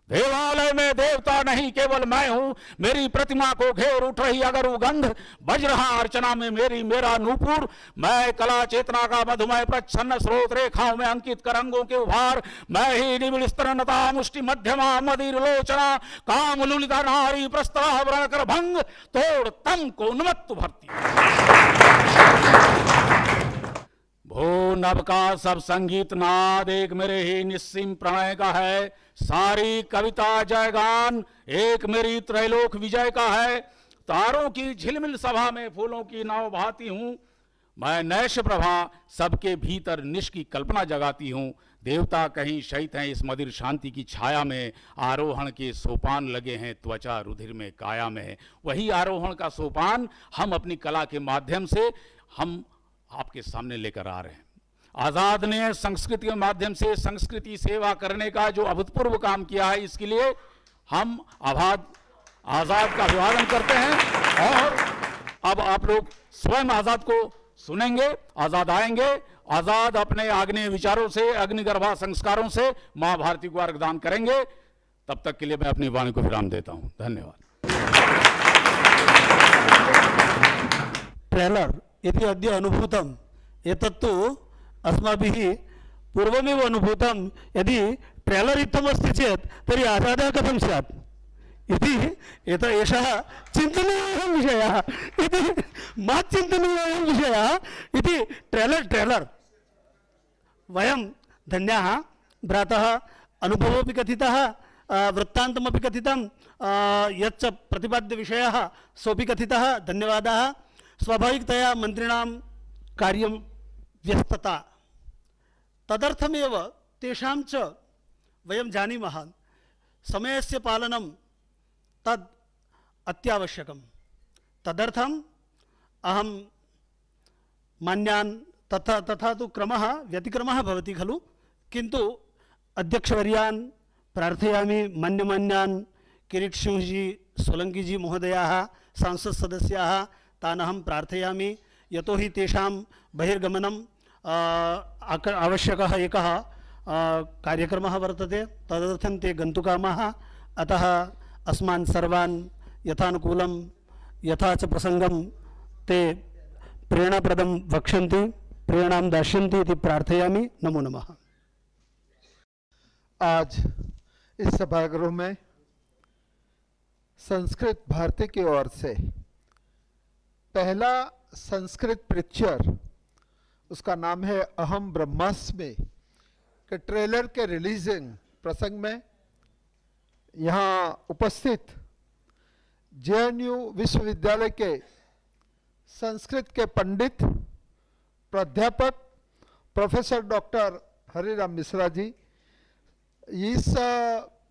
देवालय में देवता नहीं केवल मैं हूं, मेरी प्रतिमा को घेर उठ रही अगर उगंध, बज रहा अर्चना में मेरा नूपुर। मैं कला चेतना का मधुमय प्रच्छन्न स्रोत, रेखाओं में अंकित करंगों के उभार। मैं ही निबिड़ स्तनता मुष्टि मध्यमा मदिर लोचना, काम लुलिता नारी प्रस्तावरण कर भंग, तोड़ तम को उन्मत्त भरती। भो नभ का सब संगीत नाद एक मेरे ही निस्सीम प्रणय का है। सारी कविता जयगान एक मेरी त्रैलोक विजय का है। तारों की झिलमिल सभा में फूलों की नाव बहाती हूं। मैं नैश प्रभा सबके भीतर निश की कल्पना जगाती हूं। देवता कहीं शयित हैं इस मदिर शांति की छाया में। आरोहण के सोपान लगे हैं त्वचा रुधिर में काया में। वही आरोहण का सोपान हम अपनी कला के माध्यम से हम आपके सामने लेकर आ रहे हैं। आजाद ने संस्कृति के माध्यम से संस्कृति सेवा करने का जो अभूतपूर्व काम किया है, इसके लिए हम आजाद का अभिवादन करते हैं। और अब आप लोग स्वयं आजाद को सुनेंगे। आजाद आएंगे, आजाद अपने आग्नेय विचारों से, अग्निगर्भा संस्कारों से मां भारती को अर्घदान करेंगे। तब तक के लिए मैं अपनी वाणी को विराम देता हूं। धन्यवाद।
ट्रेलर इति अद्य अनुभूतम् एतत्तु अस्माभिः पूर्वमेव अनुभूतं। यदि ट्रेलर् इत्थमस्ति चेत् तर्हि आजादः कथं स्यात् इति एषः चिन्तनीयः विषयः इति महत् चिन्तनीयः विषयः इति ट्रेलर् वयं धन्याः। भ्रातः अनुभवोऽपि कथितः, वृत्तान्तमपि कथितं, यच्च प्रतिपाद्यविषयः सोऽपि कथितः। धन्यवादाः। स्वाभाविकतया मन्त्रिणां कार्यं व्यस्तता, तदर्थमेव तेषां च वयं जानीमः समयस्य पालनं तद् अत्यावश्यकं। तदर्थम् अहं मान्यान् तथा तु क्रमः व्यतिक्रमः भवति खलु, किन्तु अध्यक्षवर्यान् प्रार्थयामि, मन्यमान्यान् किरीटसिंहजी सोलंकीजी महोदयाः सांसद सदस्याः तान् अहं प्रार्थयामि। यतोहि तेषां बहिर्गमनम् आवश्यकः एकः कार्यक्रमः वर्तते, तदर्थं ते गन्तुकामाः। अतः अस्मान् सर्वान् यथानुकूलं यथा च प्रसंगं ते प्रेरणाप्रदं वक्ष्यन्ति, प्रेरणां दास्यन्ति इति प्रार्थयामि। नमो नमः।
आज इस सभागृह में संस्कृत भारती की ओर से पहला संस्कृत पिक्चर, उसका नाम है अहम ब्रह्मास्मि, के ट्रेलर के रिलीजिंग प्रसंग में यहाँ उपस्थित जेएनयू विश्वविद्यालय के संस्कृत के पंडित प्राध्यापक प्रोफेसर डॉक्टर हरिराम मिश्रा जी, इस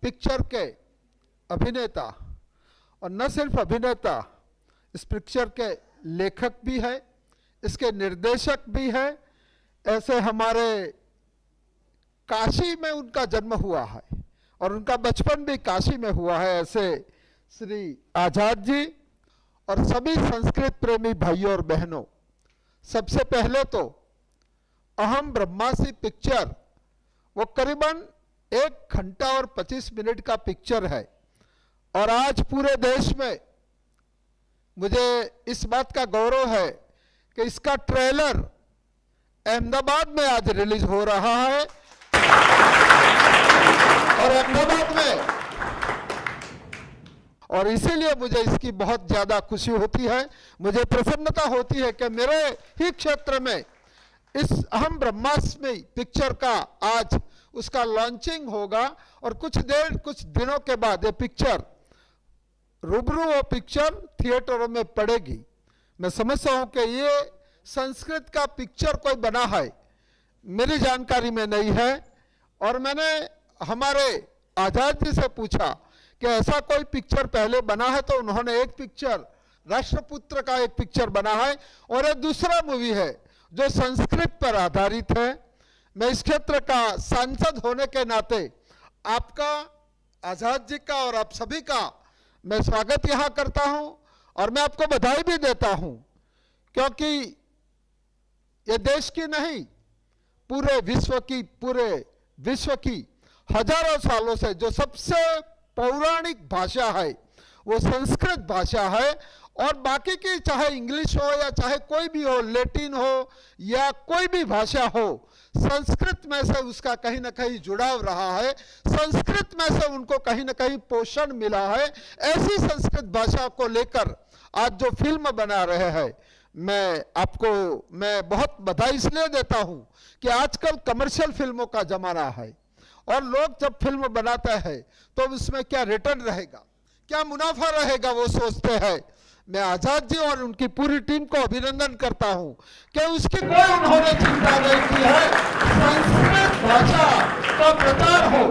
पिक्चर के अभिनेता और न सिर्फ अभिनेता, इस पिक्चर के लेखक भी है, इसके निर्देशक भी है। ऐसे हमारे काशी में उनका जन्म हुआ है और उनका बचपन भी काशी में हुआ है, ऐसे श्री आजाद जी और सभी संस्कृत प्रेमी भाइयों और बहनों, सबसे पहले तो अहम ब्रह्मास्मि पिक्चर वो करीबन 1 घंटा और 25 मिनट का पिक्चर है और आज पूरे देश में मुझे इस बात का गौरव है कि इसका ट्रेलर अहमदाबाद में आज रिलीज हो रहा है और अहमदाबाद में, और इसीलिए मुझे इसकी बहुत ज्यादा खुशी होती है, मुझे प्रसन्नता होती है कि मेरे ही क्षेत्र में इस अहम ब्रह्मास्मि पिक्चर का आज उसका लॉन्चिंग होगा और कुछ दिनों के बाद ये पिक्चर रूबरू वो पिक्चर थिएटरों में पड़ेगी। मैं समझता हूं कि ये संस्कृत का पिक्चर कोई बना है, मेरी जानकारी में नहीं है। और मैंने हमारे आजाद जी से पूछा कि ऐसा कोई पिक्चर पहले बना है, तो उन्होंने एक पिक्चर राष्ट्रपुत्र का एक पिक्चर बना है और एक दूसरा मूवी है जो संस्कृत पर आधारित है। मैं इस क्षेत्र का सांसद होने के नाते आपका, आजाद जी का और आप सभी का मैं स्वागत यहां करता हूं और मैं आपको बधाई भी देता हूं, क्योंकि ये देश की नहीं पूरे विश्व की हजारों सालों से जो सबसे पौराणिक भाषा है वो संस्कृत भाषा है। और बाकी की चाहे इंग्लिश हो या चाहे कोई भी हो, लैटिन हो या कोई भी भाषा हो, संस्कृत में से उसका कहीं ना कहीं जुड़ाव रहा है, संस्कृत में से उनको कहीं ना कहीं पोषण मिला है। ऐसी संस्कृत भाषा को लेकर आज जो फिल्म बना रहे हैं, मैं बहुत बधाई इसलिए देता हूं कि आजकल कमर्शियल फिल्मों का जमाना है और लोग जब फिल्म बनाते हैं तो उसमें क्या रिटर्न रहेगा, क्या मुनाफा रहेगा, वो सोचते हैं। मैं आजाद जी और उनकी पूरी टीम को अभिनंदन करता हूं कि उसकी कोई उन्होंने चिंता नहीं की है। संस्कृत भाषा का प्रचार हो,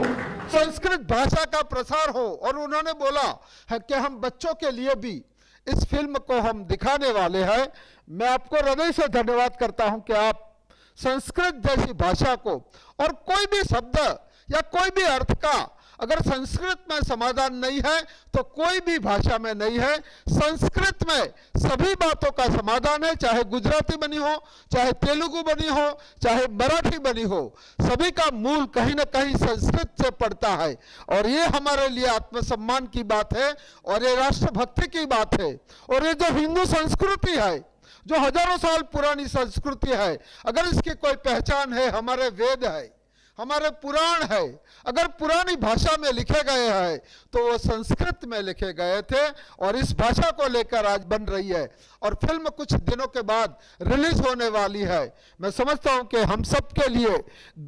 संस्कृत भाषा का प्रसार हो, और उन्होंने बोला है कि हम बच्चों के लिए भी इस फिल्म को हम दिखाने वाले हैं। मैं आपको हृदय से धन्यवाद करता हूं कि आप संस्कृत जैसी भाषा को, और कोई भी शब्द या कोई भी अर्थ का अगर संस्कृत में समाधान नहीं है तो कोई भी भाषा में नहीं है। संस्कृत में सभी बातों का समाधान है, चाहे गुजराती बनी हो, चाहे तेलुगु बनी हो, चाहे मराठी बनी हो, सभी का मूल कहीं ना कहीं संस्कृत से पड़ता है। और ये हमारे लिए आत्मसम्मान की बात है और ये राष्ट्रभक्ति की बात है। और ये जो हिंदू संस्कृति है, जो हजारों साल पुरानी संस्कृति है, अगर इसकी कोई पहचान है, हमारे वेद है, हमारे पुराण है, अगर पुरानी भाषा में लिखे गए हैं तो वो संस्कृत में लिखे गए थे और इस भाषा को लेकर आज बन रही है और फिल्म कुछ दिनों के बाद रिलीज होने वाली है। मैं समझता हूं कि हम सब के लिए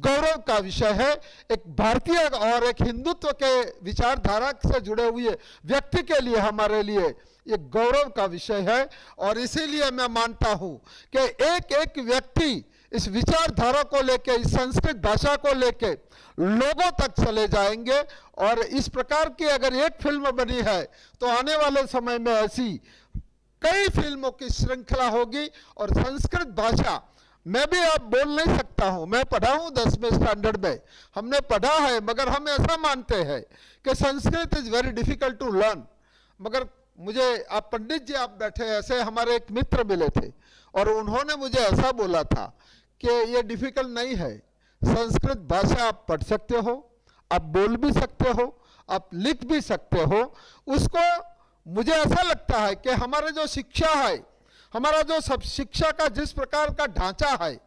गौरव का विषय है। एक भारतीय और एक हिंदुत्व के विचारधारा से जुड़े हुए व्यक्ति के लिए, हमारे लिए ये गौरव का विषय है। और इसीलिए मैं मानता हूं कि एक एक व्यक्ति इस विचारधारा को लेके, इस संस्कृत भाषा को लेके लोगों तक चले जाएंगे। और इस प्रकार की अगर एक फिल्म बनी है तो आने वाले समय में ऐसी कई फिल्मों की श्रृंखला होगी। और संस्कृत भाषा मैं भी अब बोल नहीं सकता हूं, मैं पढ़ा हूं 10वें स्टैंडर्ड में, हमने पढ़ा है, मगर हम ऐसा मानते हैं कि Sanskrit is very difficult to learn. मगर मुझे, आप पंडित जी आप बैठे, ऐसे हमारे एक मित्र मिले थे और उन्होंने मुझे ऐसा बोला था कि ये डिफिकल्ट नहीं है, संस्कृत भाषा आप पढ़ सकते हो, आप बोल भी सकते हो, आप लिख भी सकते हो उसको। मुझे ऐसा लगता है कि हमारे जो शिक्षा है, हमारा जो सब शिक्षा का जिस प्रकार का ढांचा है,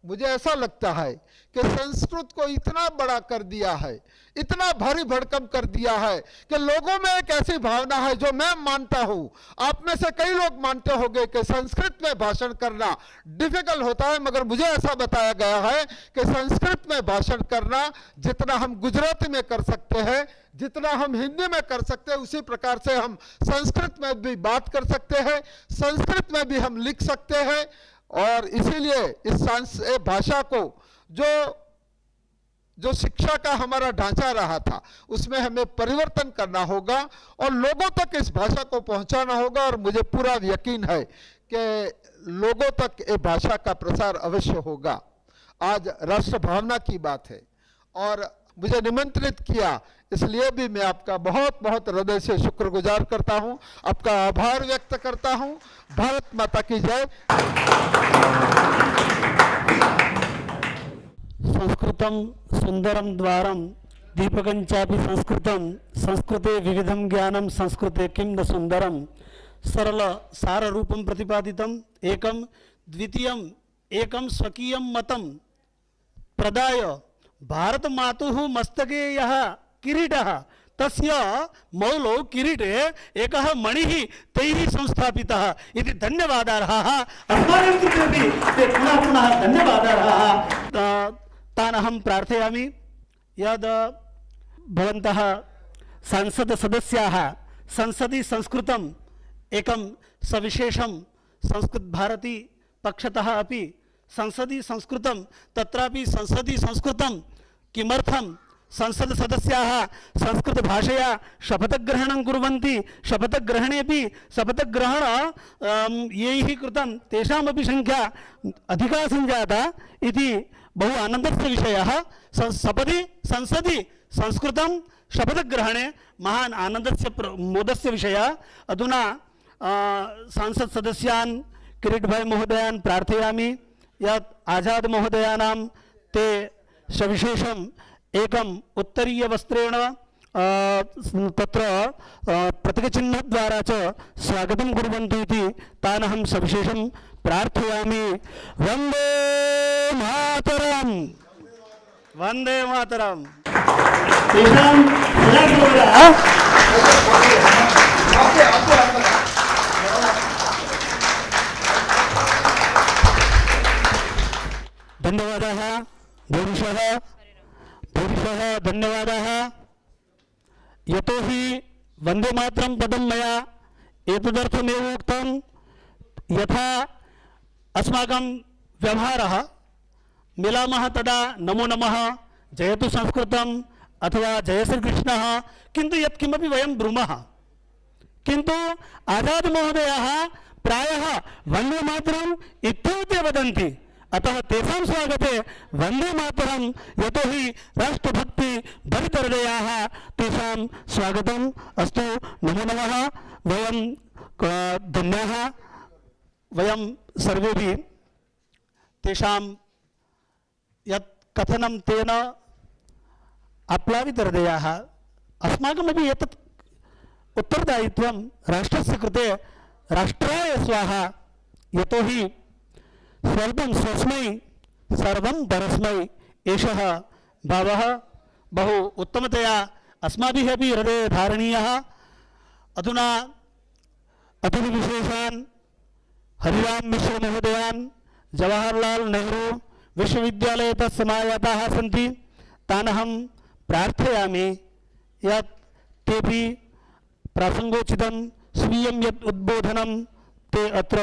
मुझे ऐसा लगता है कि संस्कृत को इतना बड़ा कर दिया है, इतना भारी भड़कम कर दिया है कि लोगों में एक ऐसी भावना है जो मैं मानता हूं, आप में से कई लोग मानते होंगे कि संस्कृत में भाषण करना डिफिकल्ट होता है। मगर मुझे ऐसा बताया गया है कि संस्कृत में भाषण करना जितना हम गुजराती में कर सकते हैं, जितना हम हिंदी में कर सकते हैं, उसी प्रकार से हम संस्कृत में भी बात कर सकते हैं, संस्कृत में भी हम लिख सकते हैं। और इसीलिए इस भाषा को जो शिक्षा का हमारा ढांचा रहा था उसमें हमें परिवर्तन करना होगा और लोगों तक इस भाषा को पहुंचाना होगा। और मुझे पूरा यकीन है कि लोगों तक ये भाषा का प्रसार अवश्य होगा। आज राष्ट्र भावना की बात है और मुझे निमंत्रित किया, इसलिए भी मैं आपका बहुत बहुत हृदय से शुक्रगुजार करता हूं, आपका आभार व्यक्त करता हूं। भारत माता की जय।
संस्कृतं सुंदरम द्वारम दीपकं चापि संस्कृतं संस्कृते विविधं ज्ञानं संस्कृते किं न सुंदरम। सरल सार रूपं प्रतिपादितम् एकं द्वितीयम् एकं स्वकीयं मतं प्रदाय भारत मातुः मस्तके यः किरीटः तस्य मौलौ किरीटे एकः मणिः तैः संस्थापितः इति धन्यवादार्हाः। अस्माकं कृतेपि ते पुनः पुनः धन्यवादार्हाः। तान् अहं प्रार्थयामि यद् भवन्तः संसद सदस्याः संसदि संस्कृतम् एकं सविशेषं संस्कृत भारती पक्षतः अपि संसदि संस्कृतं तत्रापि संसदि संस्कृतं किमर्थं संसद सदस्याः संस्कृत भाषया शपथग्रहणं कुर्वन्ति। शपथग्रहणेपि शपथग्रहण यैः कृतं तेषामपि संख्या अधिका सञ्जाता इति बहु आनन्दस्य विषयः। सपदि संसदि संस्कृतं शपथग्रहणे महान् आनन्दस्य मोदस्य विषयः। अधुना सांसद सदस्यान् किरीटभाई महोदयान् प्रार्थयामि यत् आजाद महोदयानां ते सविशेषं एकम् उत्तरीयवस्त्रेण तत्र प्रतीकचिह्नद्वारा च स्वागतं कुर्वन्तु इति तानहं सविशेषं प्रार्थयामि। वन्दे मातरम्, वन्दे मातरम्। धन्यवादाः भूरिशः धन्यवादाः। यतोहि वन्दे मातरं पदं मया एतदर्थमेव उक्तं यथा अस्माकं व्यवहारः मिलामः तदा नमो नमः, जयतु संस्कृतम् अथवा जय श्रीकृष्णः, किन्तु यत्किमपि वयं ब्रूमः, किन्तु आजाद महोदयाः प्रायः वन्दे मातरम् इत्येव वदन्ति। अतः तेषां स्वागते वन्दे मातरम्, यतोहि राष्ट्रभक्ति भरितहृदयाः तेषां स्वागतम् अस्तु। नमो नमः। वयं धन्याः, वयं सर्वेपि तेषां यत् कथनं तेन आप्लावितहृदयाः, अस्माकमपि एतत् उत्तरदायित्वं राष्ट्रस्य कृते, राष्ट्राय स्वाहा, यतोहि स्वल्पं स्वस्मै सर्वं परस्मै, एषः भावः बहु उत्तमतया अस्माभिः अपि हृदये धारणीयः। अधुना अतिथिविशेषान् हरिराम मिश्र महोदयान् जवाहरलाल नेहरू विश्वविद्यालयतः समायाताः सन्ति, तानहं प्रार्थयामि यत् तेपि प्रासङ्गोचितं स्वीयं यत् उद्बोधनं ते अत्र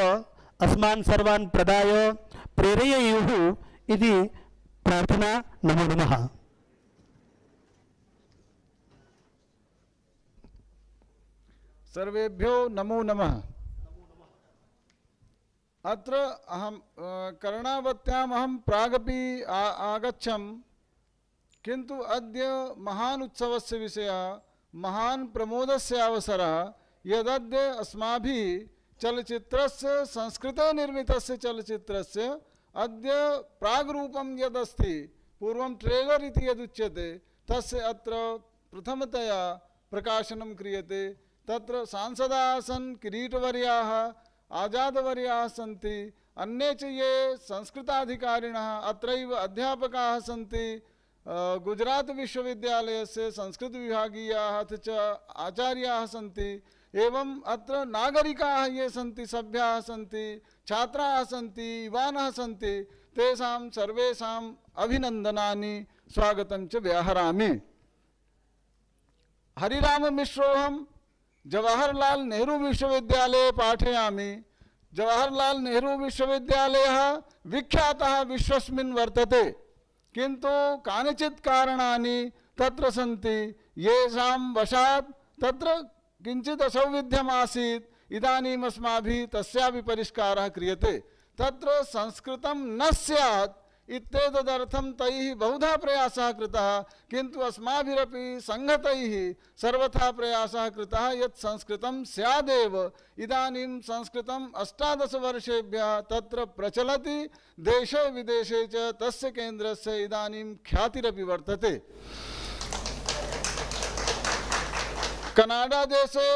अस्मान् सर्वान् प्रदाय प्रेरयेयुः इति प्रार्थना। नमो नमः।
सर्वेभ्यो नमो नमः। अत्र अहं कर्णावत्याम् अहं प्रागपि आगच्छम्, किन्तु अद्य महान् उत्सवस्य विषयः, महान् प्रमोदस्य अवसरः, यदद्य अस्माभिः चलचित्रस्य, संस्कृते निर्मितस्य चलचित्रस्य अद्य प्राग्रूपं यदस्ति, पूर्वं ट्रेलर् इति यदुच्यते, तस्य अत्र प्रथमतया प्रकाशनं क्रियते। तत्र सांसदाः सन्, किरीटवर्याः, आजादवर्याः सन्ति, अन्ये च ये संस्कृताधिकारिणः, अत्रैव अध्यापकाः सन्ति, गुजरात विश्वविद्यालयस्य संस्कृतविभागीयाः अथ च आचार्याः सन्ति, एवं अत्र नागरिकाः ये सन्ति, सभ्याः सन्ति, छात्राः सन्ति, युवानः सन्ति, तेषां सर्वेषाम् अभिनन्दनानि स्वागतं च व्याहरामि। हरिराम मिश्रोऽहं जवाहरलाल नेहरू विश्वविद्यालये पाठयामि। जवाहरलाल नेहरू विश्वविद्यालयः विख्यातः विश्वस्मिन् वर्तते, किन्तु कानिचित् कारणानि तत्र सन्ति, येषां वशात् तत्र किञ्चित् असौविध्यमासीत्। इदानीम् अस्माभिः तस्यापि परिष्कारः क्रियते। तत्र संस्कृतं न स्यात् इत्येतदर्थं तैः बहुधा प्रयासः कृतः, किन्तु अस्माभिरपि संघतैः सर्वथा प्रयासः कृतः यत् संस्कृतं स्यादेव। इदानीं संस्कृतं 18 वर्षेभ्यः तत्र प्रचलति, देशे विदेशे च तस्य केन्द्रस्य इदानीं ख्यातिरपि वर्तते। कनाडा देशे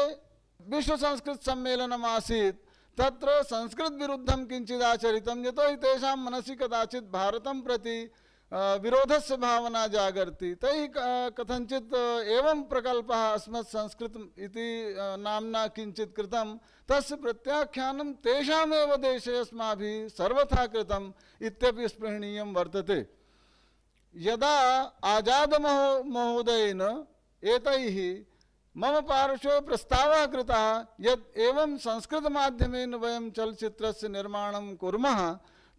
विश्व संस्कृत सम्मेलनम् आसीत्, तत्र संस्कृत विरुद्धं किञ्चित् आचरितं, यतोहि तेषां मनसि कदाचित् भारतं प्रति विरोधस्य भावना जागर्ति। तैः कथञ्चित् एवं प्रकल्पः अस्मत् संस्कृत इति नाम्ना किञ्चित् कृतं, तस्य प्रत्याख्यानं तेषामेव देशे अस्माभिः सर्वथा कृतम् इत्यपि स्पृहणीयं वर्तते। यदा आजाद महोदयेन एतैः मम पार्श्वे प्रस्तावः कृतः यत् एवं संस्कृतमाध्यमेन वयं चलचित्रस्य निर्माणं कुर्मः,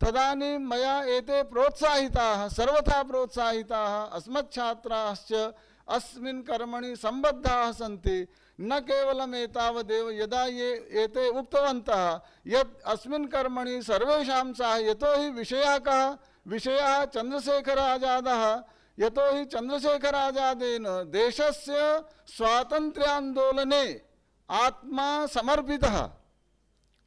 तदानीं मया एते प्रोत्साहिताः, सर्वथा प्रोत्साहिताः अस्मच्छात्राश्च अस्मिन् कर्मणि सम्बद्धाः सन्ति। न केवलम् एतावदेव, यदा एते उक्तवन्तः यत् अस्मिन् कर्मणि सर्वेषां साहाय्यं, यतोहि विषयः कः, विषयः चन्द्रशेखर आजादः, यतोहि चन्द्रशेखर आजादेन देशस्य स्वातन्त्र्यान्दोलने आत्मा समर्पितः,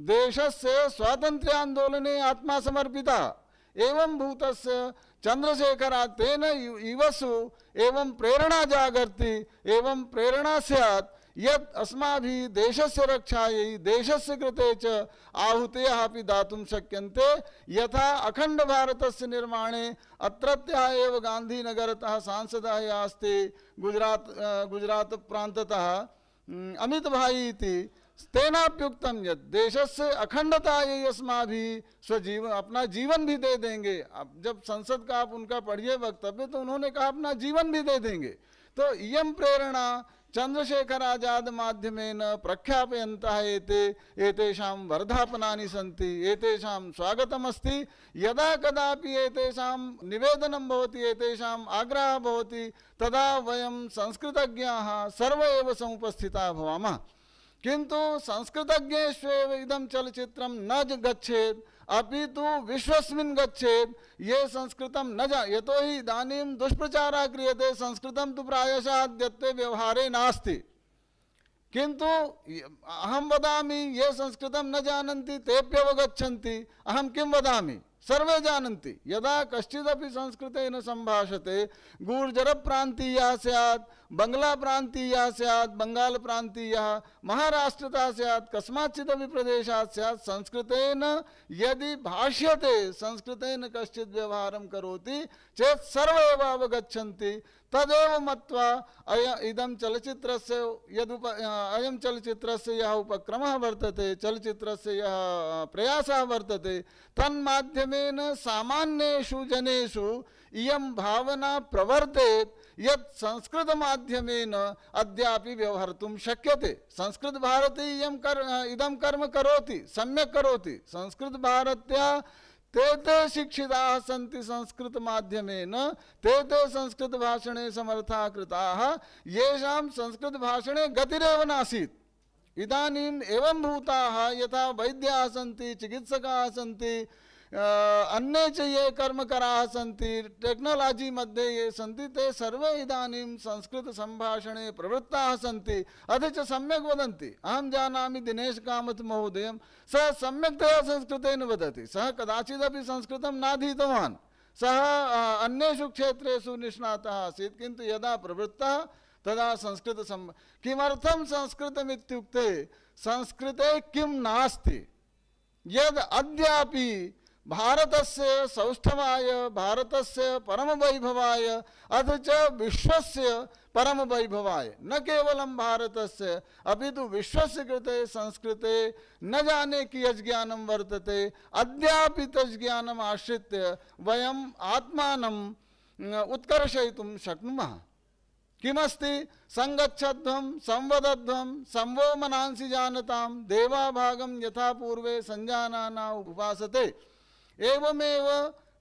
देशस्य स्वातन्त्र्यान्दोलने आत्मा समर्पितः, एवं भूतस्य चंद्रशेखरात् तेन इवसु एवं प्रेरणा जागर्ति एवं प्रेरणा स्यात् यत् अस्माभिः देशस्य रक्षायै देशस्य कृते च आहुतयः अपि दातुं शक्यन्ते। यथा अखंड भारतस्य निर्माणे अत्रत्यः एव गांधीनगरतः सांसदः यः अस्ति गुजरात प्रान्ततः अमित भाई इति तेनाप्युक्तं यत् देशस्य अखंडतायै अस्माभिः स्वजीवन अपना जीवन भी दे देंगे। अब जब संसद का आप उनका पढ़िए वक्तव्य तो उन्होंने कहा अपना जीवन भी दे देंगे। तो इयं प्रेरणा चंद्रशेखर आजाद माध्यमेन प्रख्यापयन्तः एतेषां वर्धापनानि सन्ति, एतेषां स्वागतमस्ति। यदा कदापि एतेषां निवेदनं भवति, एतेषाम् आग्रहः भवति, तदा वयं संस्कृतज्ञाः सर्वे एव समुपस्थिताः भवामः। किंतु संस्कृतज्ञेष्वेव इदं चलचित्रं न गच्छेत् अपितु विश्वस्मिन् गच्छेत्। ये संस्कृतं न यतोहि इदानीं दुष्प्रचारः क्रियते, संस्कृतं तु प्रायशः अद्यत्वे व्यवहारे नास्ति। किंतु अहं वदामि ये संस्कृतं न जानन्ति तेऽप्यवगच्छन्ति। अहं किं वदामि, सर्वे जानन्ति। यदा कश्चिदपि संस्कृतेन सम्भाषते, गूर्जर प्रान्तीयः स्यात्, बंगला प्रान्तीयः स्यात्, बंगाल प्रान्तीयः, महाराष्ट्रतः स्यात्, कस्माच्चिदपि प्रदेशात् स्यात्, संस्कृतेन यदि भाष्यते, संस्कृतेन कश्चित् व्यवहारं करोति चेत् सर्वे एव अवगच्छन्ति। तदेव मत्वा इदं चलचित्रस्य अयं चलचित्रस्य यः उपक्रमः वर्तते, चलचित्रस्य यः प्रयासः वर्तते, तन्माध्यमेन सामान्येषु जनेषु इयं भावना प्रवर्तेत् यत् संस्कृत माध्यमेन अद्यापि व्यवहर्तुं शक्यते। संस्कृत भारती इदं कर्म करोति, सम्यक् करोति। संस्कृत भारत्या ते शिक्षिताः सन्ति संस्कृत माध्यमेन, ते संस्कृत भाषणे समर्थाः कृताः, येषां संस्कृत भाषणे गतिरेव नासीत्। इदानीम् एवं भूताः यथा वैद्याः सन्ति, चिकित्सकाः सन्ति, अन्ये च ये कर्मकराः सन्ति, टेक्नोलॉजी मध्ये ये सन्ति, ते सर्वे इदानीं संस्कृत संभाषणे प्रवृत्ताः सन्ति। अथ च सम्यक् वदन्ति। अहं जानामि दिनेश कामत महोदयं, सः सम्यक्तया संस्कृतेन वदति। सः कदाचिदपि संस्कृतं नाधीतवान्, सः अन्येषु क्षेत्रेषु निष्णातः आसीत्, किन्तु यदा प्रवृत्तः तदा संस्कृत किमर्थं संस्कृतमित्युक्ते संस्कृते किं नास्ति यद् अद्यापि भारतस्य सौष्ठवाय, भारतस्य परमवैभवाय, अथ च विश्वस्य परमवैभवाय, न केवलं भारतस्य अपितु विश्वस्य कृते संस्कृते न जाने कियत् ज्ञानं वर्तते। अद्यापि तत् ज्ञानम् आश्रित्य वयम् आत्मानं उत्कर्षयितुं शक्नुमः। किमस्ति संगच्छध्वं संवदध्वं संवो मनांसि जानतां देवाभागं यथा पूर्वे संजानाना उपासते। एवमेव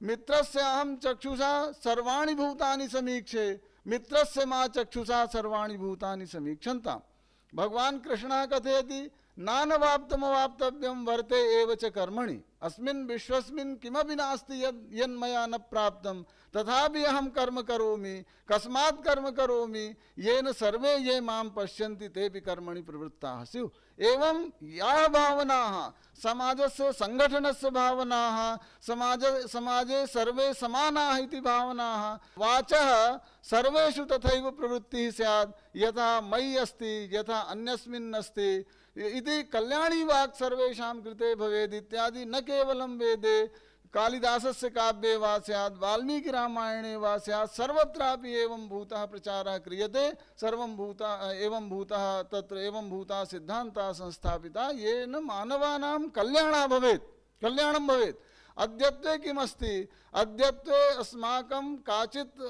मित्रस्य अहं चक्षुषा सर्वाणि भूतानि समीक्षे, मित्रस्य मा चक्षुषा सर्वाणि भूतानि समीक्षन्ताम्। भगवान कृष्णः कथयति नानवाप्तमवाप्तव्यं वर्ते एव च कर्मणि। अस्मिन् विश्वस्मिन् किमपि नास्ति यन्मया न प्राप्तं, तथापि अहं कर्म करोमि। कस्मात् कर्म करोमि, येन सर्वे ये मां पश्यन्ति तेऽपि कर्मणि प्रवृत्ताः स्युः। एवं याः भावनाः समाजस्य संगठनस्य भावनाः, समाजे सर्वे समानाः इति भावनाः, वाचः सर्वेषु तथैव प्रवृत्तिः स्यात्, यथा मयि अस्ति यथा अन्यस्मिन् अस्ति इति कल्याणी वाक् सर्वेषां कृते भवेत् इत्यादि। न केवलं वेदे, कालिदासस्य काव्ये वा स्यात्, वाल्मीकि रामायणे वा स्यात्, सर्वत्रापि एवं भूतः प्रचारः क्रियते। सर्वं भूता एवं भूतः तत्र एवं भूता सिद्धान्ताः संस्थापिता, येन मानवानां कल्याणं भवेत्। अद्यत्वे किमस्ति, अद्यत्वे अस्माकं काचित्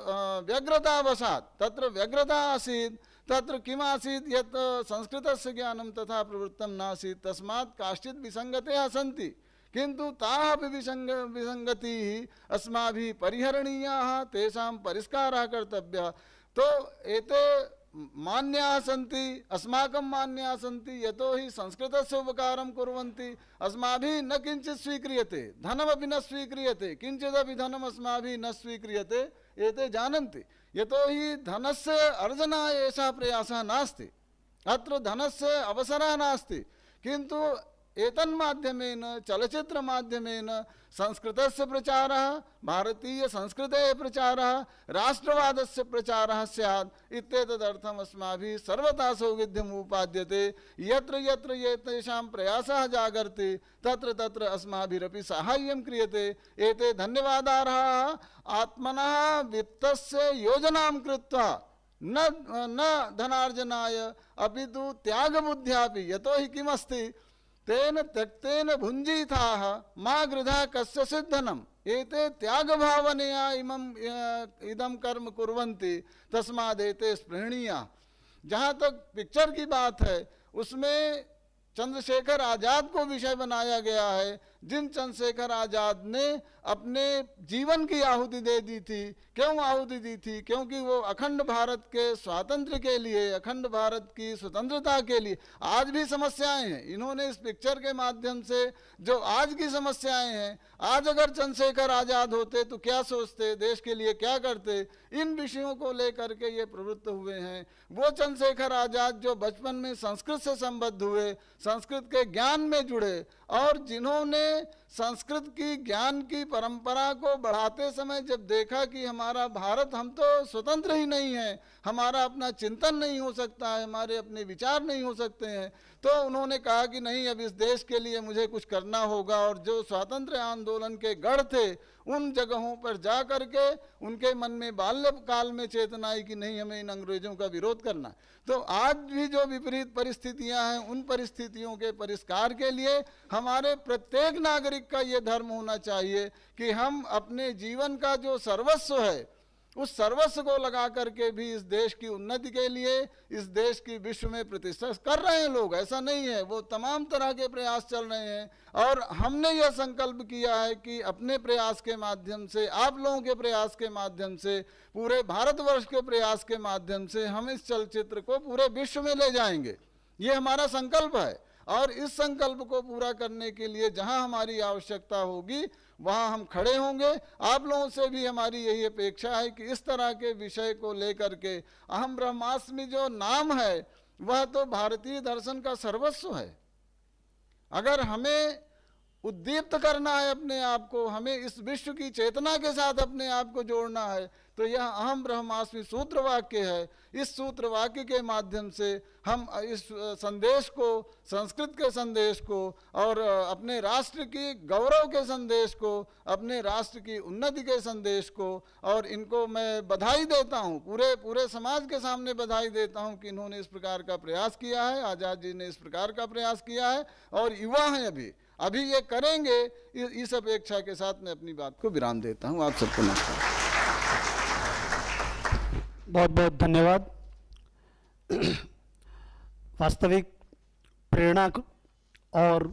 व्यग्रतावशात्, तत्र व्यग्रता आसीत्, तत्र किमासीत् यत् संस्कृतस्य ज्ञानं तथा प्रवृत्तं नासीत्, तस्मात् काश्चित् विसङ्गतयः सन्ति, किन्तु ताः अपि विसङ्गतिः अस्माभिः परिहरणीयाः, तेषां परिष्कारः कर्तव्यः। तो एते मान्याः सन्ति, अस्माकं मान्याः सन्ति, यतोहि संस्कृतस्य उपकारं कुर्वन्ति। अस्माभिः न किञ्चित् स्वीक्रियते, धनमपि न स्वीक्रियते, किञ्चिदपि धनम् अस्माभिः न स्वीक्रियते, एते जानन्ति। यतोहि धनस्य अर्जनाय एषः प्रयासः नास्ति, अत्र धनस्य अवसरः नास्ति, किन्तु एतन्माध्यमेन चलचित्रमाध्यमेन संस्कृतस्य प्रचारः, भारतीयसंस्कृतेः प्रचारः, राष्ट्रवादस्य प्रचारः स्यात् इत्येतदर्थम् अस्माभिः सर्वथा सौविध्यम् उपाद्यते। यत्र यत्र एतेषां प्रयासः जागर्ति तत्र तत्र अस्माभिरपि साहाय्यं क्रियते। एते धन्यवादार्हाः। आत्मनः वित्तस्य योजनां कृत्वा न धनार्जनाय अपितु त्यागबुद्ध्यापि, यतो हि किमस्ति तेन त्यक्तेन भुञ्जीथाः मा गृधा कस्य सिद्धनम्। एते त्यागभावनया इदं कर्म कुर्वन्ति, तस्मादेते स्पृहणीयाः। जहाँ तक पिक्चर की बात है, उसमें चंद्रशेखर आजाद को विषय बनाया गया है। जिन चंद्रशेखर आजाद ने अपने जीवन की आहुति दे दी थी। क्यों आहुति दी थी? क्योंकि वो अखंड भारत के स्वातंत्र्य के लिए, अखंड भारत की स्वतंत्रता के लिए। आज भी समस्याएं हैं, इन्होंने इस पिक्चर के माध्यम से जो आज की समस्याएं हैं, आज अगर चंद्रशेखर आजाद होते तो क्या सोचते, देश के लिए क्या करते, इन विषयों को लेकर के ये प्रवृत्त हुए हैं। वो चंद्रशेखर आजाद जो बचपन में संस्कृत से संबद्ध हुए, संस्कृत के ज्ञान में जुड़े, और जिन्होंने संस्कृत की ज्ञान की परंपरा को बढ़ाते समय जब देखा कि हमारा भारत, हम तो स्वतंत्र ही नहीं है, हमारा अपना चिंतन नहीं हो सकता है, हमारे अपने विचार नहीं हो सकते हैं, तो उन्होंने कहा कि नहीं, अब इस देश के लिए मुझे कुछ करना होगा। और जो स्वातंत्र्य आंदोलन के गढ़ थे, उन जगहों पर जा करके उनके मन में बाल्यकाल में चेतना आई कि नहीं, हमें इन अंग्रेजों का विरोध करना। तो आज भी जो विपरीत परिस्थितियां हैं, उन परिस्थितियों के परिष्कार के लिए हमारे प्रत्येक नागरिक का ये धर्म होना चाहिए कि हम अपने जीवन का जो सर्वस्व है, उस सर्वस्व को लगा करके भी इस देश की उन्नति के लिए, इस देश की विश्व में प्रतिष्ठा कर रहे हैं लोग, ऐसा नहीं है। वो तमाम तरह के प्रयास चल रहे हैं, और हमने यह संकल्प किया है कि अपने प्रयास के माध्यम से, आप लोगों के प्रयास के माध्यम से, पूरे भारतवर्ष के प्रयास के माध्यम से हम इस चलचित्र को पूरे विश्व में ले जाएंगे। ये हमारा संकल्प है, और इस संकल्प को पूरा करने के लिए जहां हमारी आवश्यकता होगी वहां हम खड़े होंगे। आप लोगों से भी हमारी यही अपेक्षा है कि इस तरह के विषय को लेकर के, अहम ब्रह्मास्मि जो नाम है वह तो भारतीय दर्शन का सर्वस्व है। अगर हमें उद्दीप्त करना है अपने आप को, हमें इस विश्व की चेतना के साथ अपने आप को जोड़ना है, तो यह अहम ब्रह्मास्मि सूत्र वाक्य है। इस सूत्र वाक्य के माध्यम से हम इस संदेश को, संस्कृत के संदेश को, और अपने राष्ट्र की गौरव के संदेश को, अपने राष्ट्र की उन्नति के संदेश को, और इनको मैं बधाई देता हूँ, पूरे समाज के सामने बधाई देता हूँ कि इन्होंने इस प्रकार का प्रयास किया है, आज़ाद जी ने इस प्रकार का प्रयास किया है, और युवा हैं अभी ये करेंगे। इस अपेक्षा के साथ मैं अपनी बात को विराम देता हूँ। आप सबको नमस्कार।
बहुत बहुत धन्यवाद। वास्तविक प्रेरणा और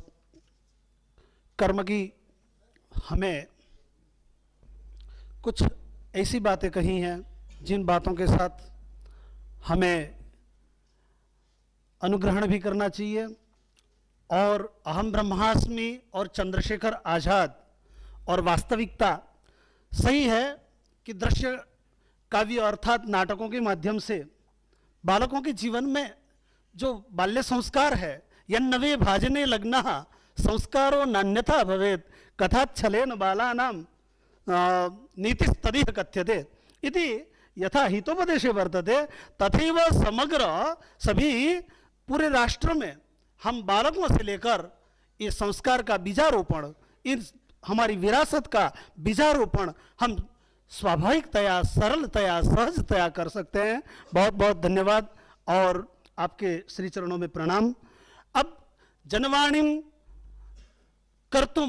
कर्म की हमें कुछ ऐसी बातें कही हैं जिन बातों के साथ हमें अनुग्रहण भी करना चाहिए। और अहम ब्रह्मास्मि और चंद्रशेखर आज़ाद और वास्तविकता सही है कि दृश्य काव्य अर्थात नाटकों के माध्यम से बालकों के जीवन में जो बाल्य संस्कार है, यन्नवे भाजने लग्नः संस्कारो नान्यथा भवेत् कथाच्छलेन बालानां नीतिस्तदिह कथ्यते इति यथा हितोपदेशे वर्तते, तथैव समग्र सभी पूरे राष्ट्र में हम बालकों से लेकर इस संस्कार का बीजारोपण, इस हमारी विरासत का बीजारोपण हम स्वाभाविकतया, सरलतया, सहजतया कर सकते हैं। बहुत बहुत धन्यवाद और आपके श्री चरणों में प्रणाम। अब जनवाणीं कर्तुं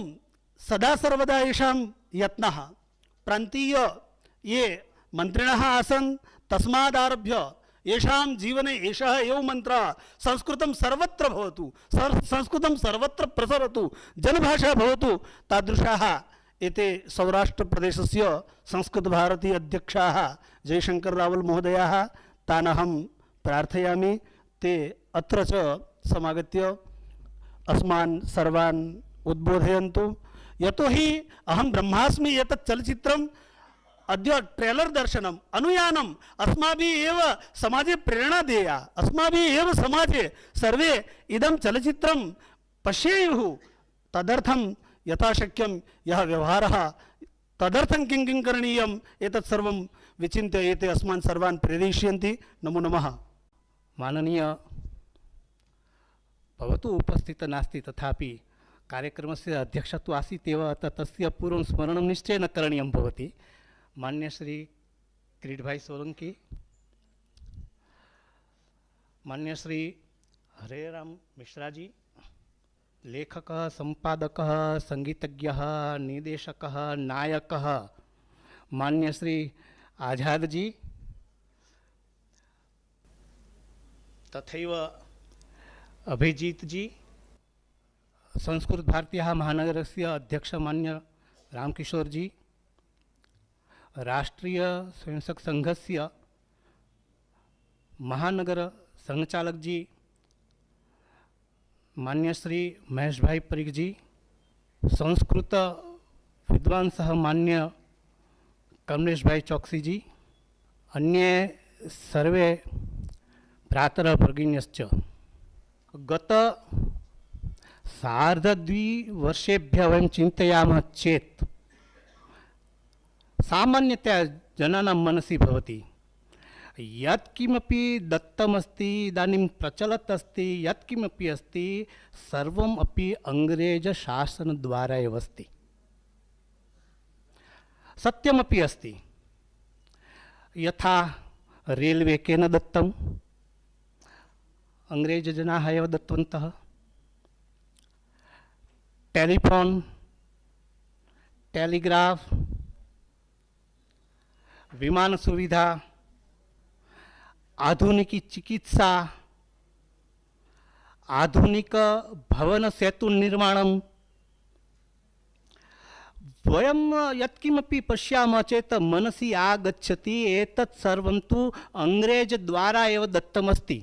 सदा सर्वदा येषां यत्नः, प्रांतीय ये मंत्रिणः आसन् तस्मादारभ्य येषां जीवने एषः एव मंत्रः संस्कृतं सर्वत्र भवतु, संस्कृतं सर्वत्र प्रसरतु, जनभाषा भवतु, तादृशाः एते सौराष्ट्रप्रदेशस्य संस्कृतभारती अध्यक्षाः जयशंकर रावल महोदयाः, तान् अहं प्रार्थयामि ते अत्र च समागत्य अस्मान् सर्वान् उद्बोधयन्तु। यतोहि अहं ब्रह्मास्मि एतत् चलचित्रम् अद्य ट्रेलर दर्शनम अनुयानम अस्माभिः एव समाजे प्रेरणा देया, अस्माभिः एव समाजे सर्वे इदं चलचित्रं पश्येयुः तदर्थं यथाशक्यं यः व्यवहारः तदर्थं किं किं करणीयम् एतत् सर्वं विचिन्त्य एते अस्मान् सर्वान् प्रेरयिष्यन्ति। नमो नमः।
माननीय भवतु उपस्थितः नास्ति, तथापि कार्यक्रमस्य अध्यक्षत्वम् आसीत् एव, अतः तस्य पूर्वं स्मरणं निश्चयेन करणीयं भवति। मान्य श्री किरीटभाई सोलंकी, मान्य श्री हरेराम मिश्रा जी, लेखकः, संपादकः, संगीतज्ञः, निर्देशकः, नायकः मान्य श्री आझाद जी, तथैव अभिजीत जी, संस्कृत भारतीयः महानगरस्य अध्यक्ष मान्य रामकिशोर जी, राष्ट्रीय स्वयंसेवक संघस्य महानगर संघचालक जी मान्य श्री महेश भाई परिक जी, संस्कृत विद्वांसः मान्य कमलेश भाई चौकसी जी, अन्ये सर्वे भ्रातरः भगिन्यश्च। गत सार्धद्विवर्षेभ्यः वयं चिन्तयामः चेत् सामान्यतया जनानां मनसि भवति यत्किमपि दत्तमस्ति, इदानीं प्रचलत् अस्ति, यत्किमपि अस्ति सर्वम् अपि अङ्ग्रेजशासनद्वारा एव अस्ति। सत्यमपि अस्ति। यथा रेल्वे केन दत्तम्? अङ्ग्रेजजनाः एव दत्तवन्तः। टेलिफोन्, टेलिग्राफ, विमानसुविधा, आधुनिक चिकित्सा, आधुनिक भवन सेतु निर्माणं, वयं यत्किमपि पश्यामः चेत् मनसि आगच्छति एतत् सर्वं तु अङ्ग्रेजद्वारा एव दत्तमस्ति।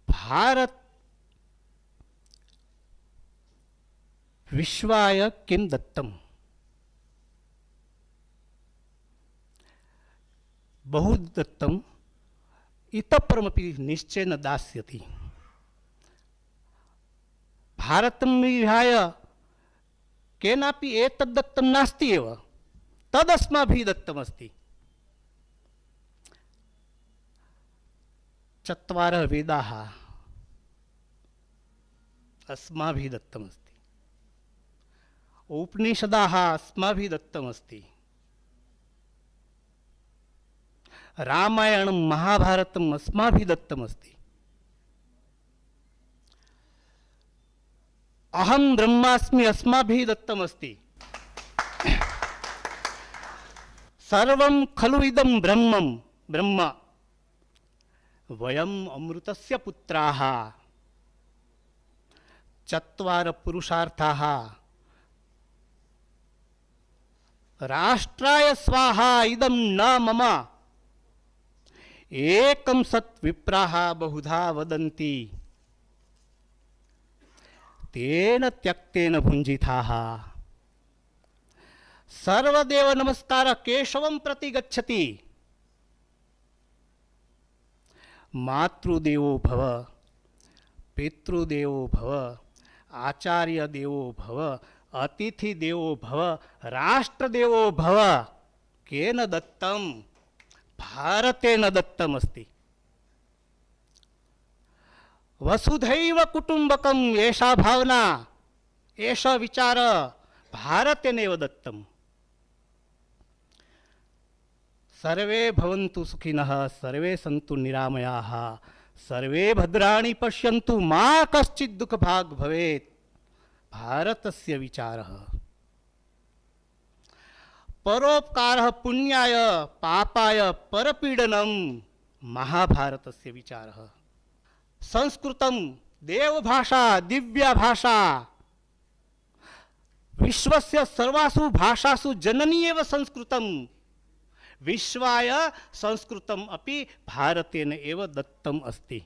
भारत विश्वाय किं दत्तम्? बहु दत्तम्, इतः परमपि निश्चयेन दास्यति। भारतं विहाय केनापि एतद् दत्तं नास्ति एव, तदस्माभिः दत्तमस्ति। चत्वारः वेदाः अस्माभिः दत्तमस्ति, उपनिषदाः अस्माभिः दत्तमस्ति, रामायणं महाभारतम् अस्माभिः दत्तमस्ति। अहं ब्रह्मास्मि अस्माभिः दत्तमस्ति। सर्वं खलु इदं ब्रह्मं ब्रह्म, वयम् अमृतस्य पुत्राः। चत्वार पुरुषार्थाः, राष्ट्राय स्वाहा इदं न मम, एकं सत् विप्राः बहुधा वदन्ति, तेन त्यक्तेन भुञ्जिताः। सर्वदेव नमस्कार केशवं प्रति गच्छति। मातृदेवो भव, पितृदेवो भव, आचार्य देवो भव, अतिथि देवो भव, राष्ट्रदेवो भव। केन दत्तं? भारतेन दत्तमस्ति। वसुधैव कुटुम्बकम्, एषा भावना, एषः विचार भारतेनैव दत्तम्। सर्वे भवन्तु सुखिनः, सर्वे सन्तु निरामयाः, सर्वे भद्राणि पश्यन्तु, मा कश्चित् दुःखभाग् भवेत्। भारतस्य विचारः। परोपकारः पुण्याय पापाय परपीडनं, महाभारतस्य विचारः। संस्कृतं देवभाषा, दिव्या भाषा, विश्वस्य सर्वासु भाषासु जननी एव संस्कृतं। विश्वाय संस्कृतम् अपि भारतेन एव दत्तम् अस्ति।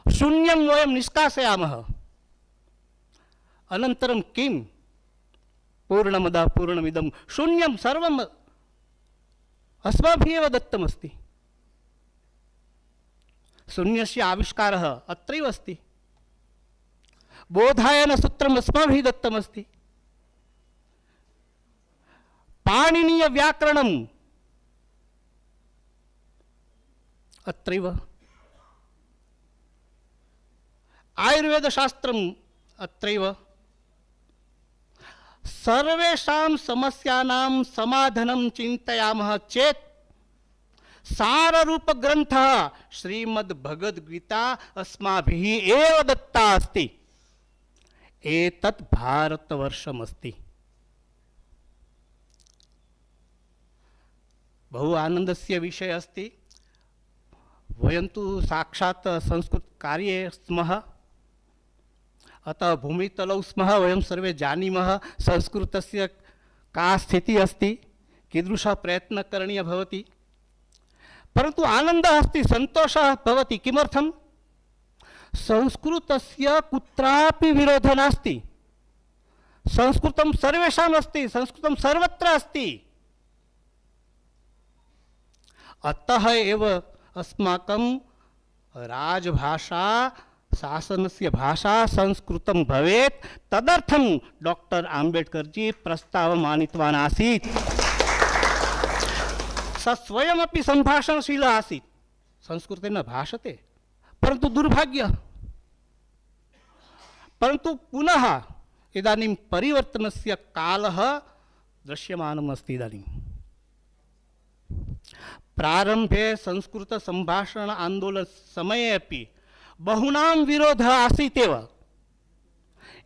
शून्यं वयं निष्कासयामः, अनन्तरं किं? पूर्णमदः पूर्णमिदं, शून्यं सर्वम् अस्माभिः एव दत्तमस्ति। शून्यस्य आविष्कारः अत्रैव अस्ति। बोधायनसूत्रम् अस्माभिः दत्तमस्ति। पाणिनीयव्याकरणम् अत्रैव। आयुर्वेदशास्त्रम् अत्रैव। सर्वेषां समस्यानां समाधानं चिन्तयामः चेत् साररूपग्रन्थः श्रीमद्भगवद्गीता अस्माभिः एव दत्ता अस्ति। एतत् भारतवर्षमस्ति। बहु आनन्दस्य विषय अस्ति। वयं तु साक्षात् संस्कृतकार्ये स्मः, अतः भूमितलौ स्मः। वयं सर्वे जानीमः संस्कृतस्य का स्थितिः अस्ति, कीदृशः प्रयत्नः करणीयः भवति। परन्तु आनन्दः अस्ति, सन्तोषः भवति। किमर्थं? संस्कृतस्य कुत्रापि विरोधः नास्ति। संस्कृतं सर्वेषाम् अस्ति, संस्कृतं सर्वत्र अस्ति। अतः एव अस्माकं राजभाषा, शासनस्य भाषा संस्कृतं भवेत्। तदर्थं डॉक्टर आम्बेडकर जी प्रस्तावम् आनीतवान् आसीत्। स स्वयमपि सम्भाषणशीलः आसीत्, संस्कृतेन भाषते, परन्तु दुर्भाग्यः। परन्तु पुनः इदानीं परिवर्तनस्य कालः दृश्यमानम् अस्ति। इदानीं प्रारम्भे संस्कृतसम्भाषण आन्दोलनसमये अपि बहूनां विरोधः आसीत् एव।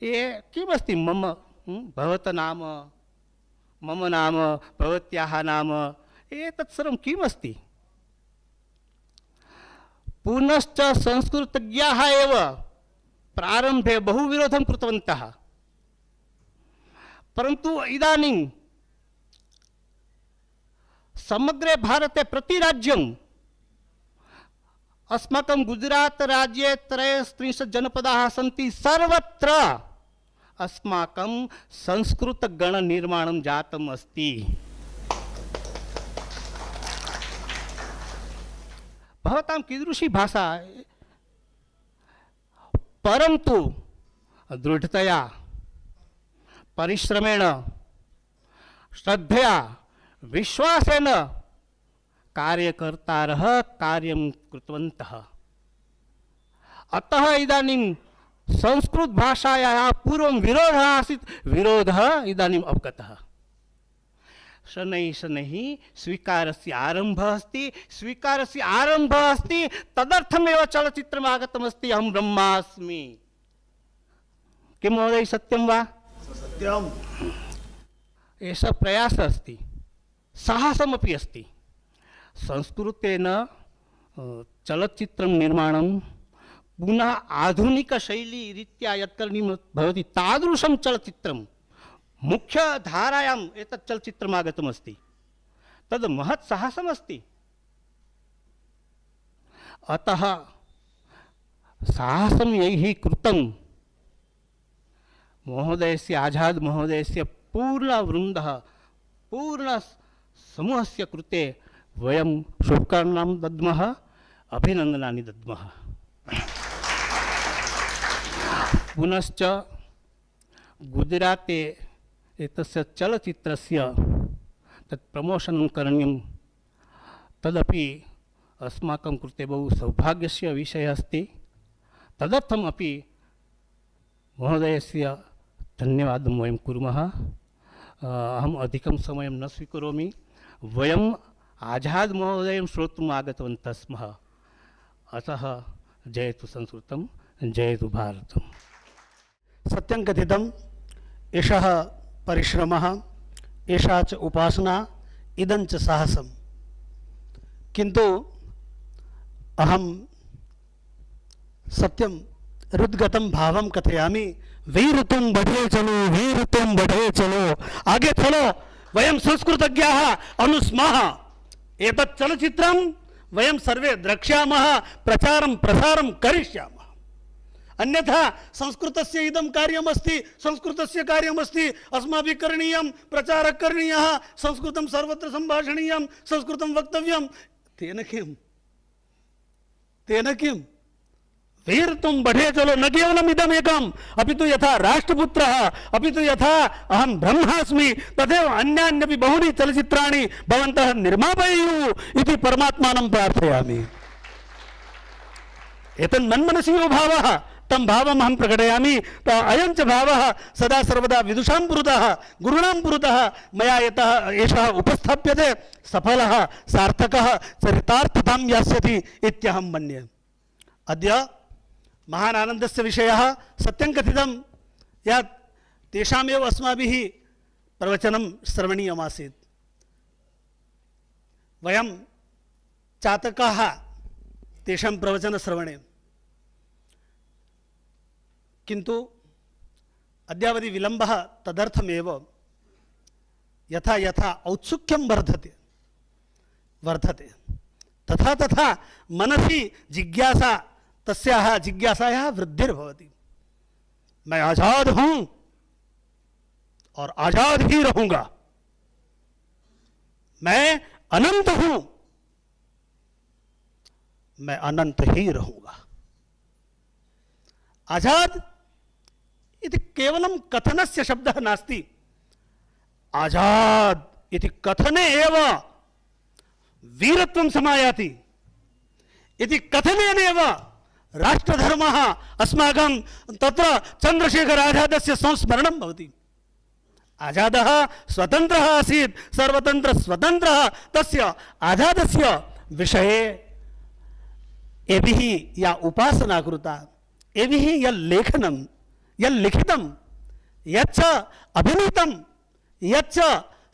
ये किमस्ति, मम भवतः नाम, मम नाम, भवत्याः नाम, एतत् सर्वं किमस्ति? पुनश्च संस्कृतज्ञाः एव प्रारम्भे बहु विरोधं कृतवन्तः। परन्तु इदानीं समग्रे भारते प्रतिराज्यम्, अस्माकं गुजरात राज्ये 33 जनपदाः सन्ति, सर्वत्र अस्माकं संस्कृतगणनिर्माणं जातम् अस्ति। भवतां कीदृशी भाषा, परन्तु दृढतया, परिश्रमेण, श्रद्धया, विश्वासेन कार्यकर्तारः कार्यं कृतवन्तः। अतः इदानीं संस्कृतभाषायाः पूर्वं विरोधः आसीत्, विरोधः इदानीम् अवगतः। शनैः शनैः स्वीकारस्य आरम्भः अस्ति, स्वीकारस्य आरम्भः अस्ति। तदर्थमेव चलच्चित्रम् आगतमस्ति, अहं ब्रह्मास्मि। किं महोदय, सत्यं वा?
सत्यम्।
एषः प्रयासः अस्ति, साहसमपि अस्ति। संस्कृतेन चलच्चित्रं निर्माणं पुनः आधुनिकशैलीरीत्या यत् करणीयं भवति, तादृशं चलच्चित्रं मुख्यधारायाम् एतत् चलच्चित्रम् आगतमस्ति। तद् महत् साहसमस्ति। अतः साहसं यैः कृतं, महोदयस्य, आझाद महोदयस्य पूर्णवृन्दः, पूर्णसमूहस्य कृते वयं शुभकामनां दद्मः, अभिनन्दनानि दद्मः। पुनश्च गुजराते एतस्य चलच्चित्रस्य तत् प्रमोशनं करणीयं, तदपि अस्माकं कृते बहु सौभाग्यस्य विषयः अस्ति। तदर्थम् अपि महोदयस्य धन्यवादं वयं कुर्मः। अहम् अधिकं समयं न स्वीकरोमि। वयम् आझाद महोदयं श्रोतुम् आगतवन्तः स्मः। अतः जयतु संस्कृतं, जयतु भारतम्।
सत्यं कथितम्, एषः परिश्रमः, एषा च उपासना, इदं च साहसम्। किन्तु अहं सत्यं हृद्गतं भावं कथयामि। वीर तुम बढ़े चलो, वीर तुम बढ़े चलो, आगे चलो, वयं संस्कृतज्ञाः अनुस्मः। एतत् चलच्चित्रं वयं सर्वे द्रक्ष्यामः, प्रचारं प्रसारं करिष्यामः। अन्यथा संस्कृतस्य इदं कार्यमस्ति, संस्कृतस्य कार्यमस्ति, अस्माभिः करणीयं, प्रचारः करणीयः, संस्कृतं सर्वत्र सम्भाषणीयं, संस्कृतं वक्तव्यं। तेन किम्? तेन किम वीर तुम बढ़े चलो न केवलम इदम एकम अभी तो यथा राष्ट्रपुत्र अभी तो यथा अहम ब्रह्मास्मि तदेव अन्यान्यपि बहुनि चलचित्राणि भवन्तः निर्मापयेयुः इति परमात्मानं प्रार्थयामि। एतन् मन्मनसि यो भावः तं भावम् अहं प्रकटयामि। अयं च भावः सदा सर्वदा विदुषां पुरतः गुरूणां पुरतः मया यतः एषः उपस्थाप्यते सफलः सार्थकः चरितार्थतां यास्यति इत्यहं मन्ये। अद्य महान् आनन्दस्य विषयः सत्यं कथितं यत् तेषामेव अस्माभिः प्रवचनं श्रवणीयमासीत्। वयं चातकाः तेषां प्रवचनश्रवणे, किन्तु अद्यावधि विलम्बः तदर्थमेव यथा यथा औत्सुक्यं वर्धते तथा तथा मनसि जिज्ञासा तस्याः जिज्ञासायाः वृद्धिर्भवति। मैं आजाद हूं और आजाद ही रहूंगा, मैं अनंत हूं, मैं अनंत ही रहूंगा। आजाद इति केवलं कथनस्य शब्दः नास्ति। आजाद इति कथने एव वीरत्वं समायाति। इति कथनेनैव राष्ट्रधर्मः अस्माकं तत्र चन्द्रशेखर आजादस्य संस्मरणं भवति। आजादः स्वतन्त्रः आसीत्, सर्वतन्त्र स्वतन्त्रः। तस्य आजादस्य विषये एभिः या उपासना कृता, एभिः यल्लेखनं यल्लिखितं यच्च अभिनीतं यच्च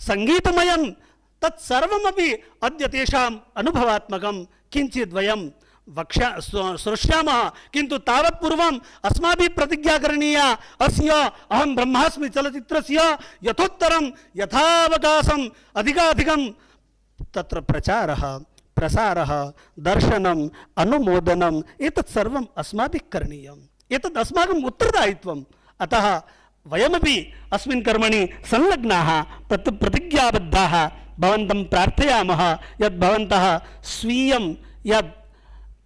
सङ्गीतमयं तत्सर्वमपि अद्य तेषाम् अनुभवात्मकं किञ्चित् वयं श्रोष्यामः। किन्तु तावत् पूर्वम् अस्माभिः प्रतिज्ञा करणीया अस्य अहं ब्रह्मास्मि चलचित्रस्य यथोत्तरं यथावकाशम् अधिकाधिकं तत्र प्रचारः प्रसारः दर्शनम् अनुमोदनम् एतत् सर्वम् अस्माभिः करणीयम्। एतत् अस्माकम् उत्तरदायित्वम्। अतः वयमपि अस्मिन् कर्मणि संलग्नाः प्रतिज्ञाबद्धाः भवन्तं प्रार्थयामः यत् भवन्तः स्वीयं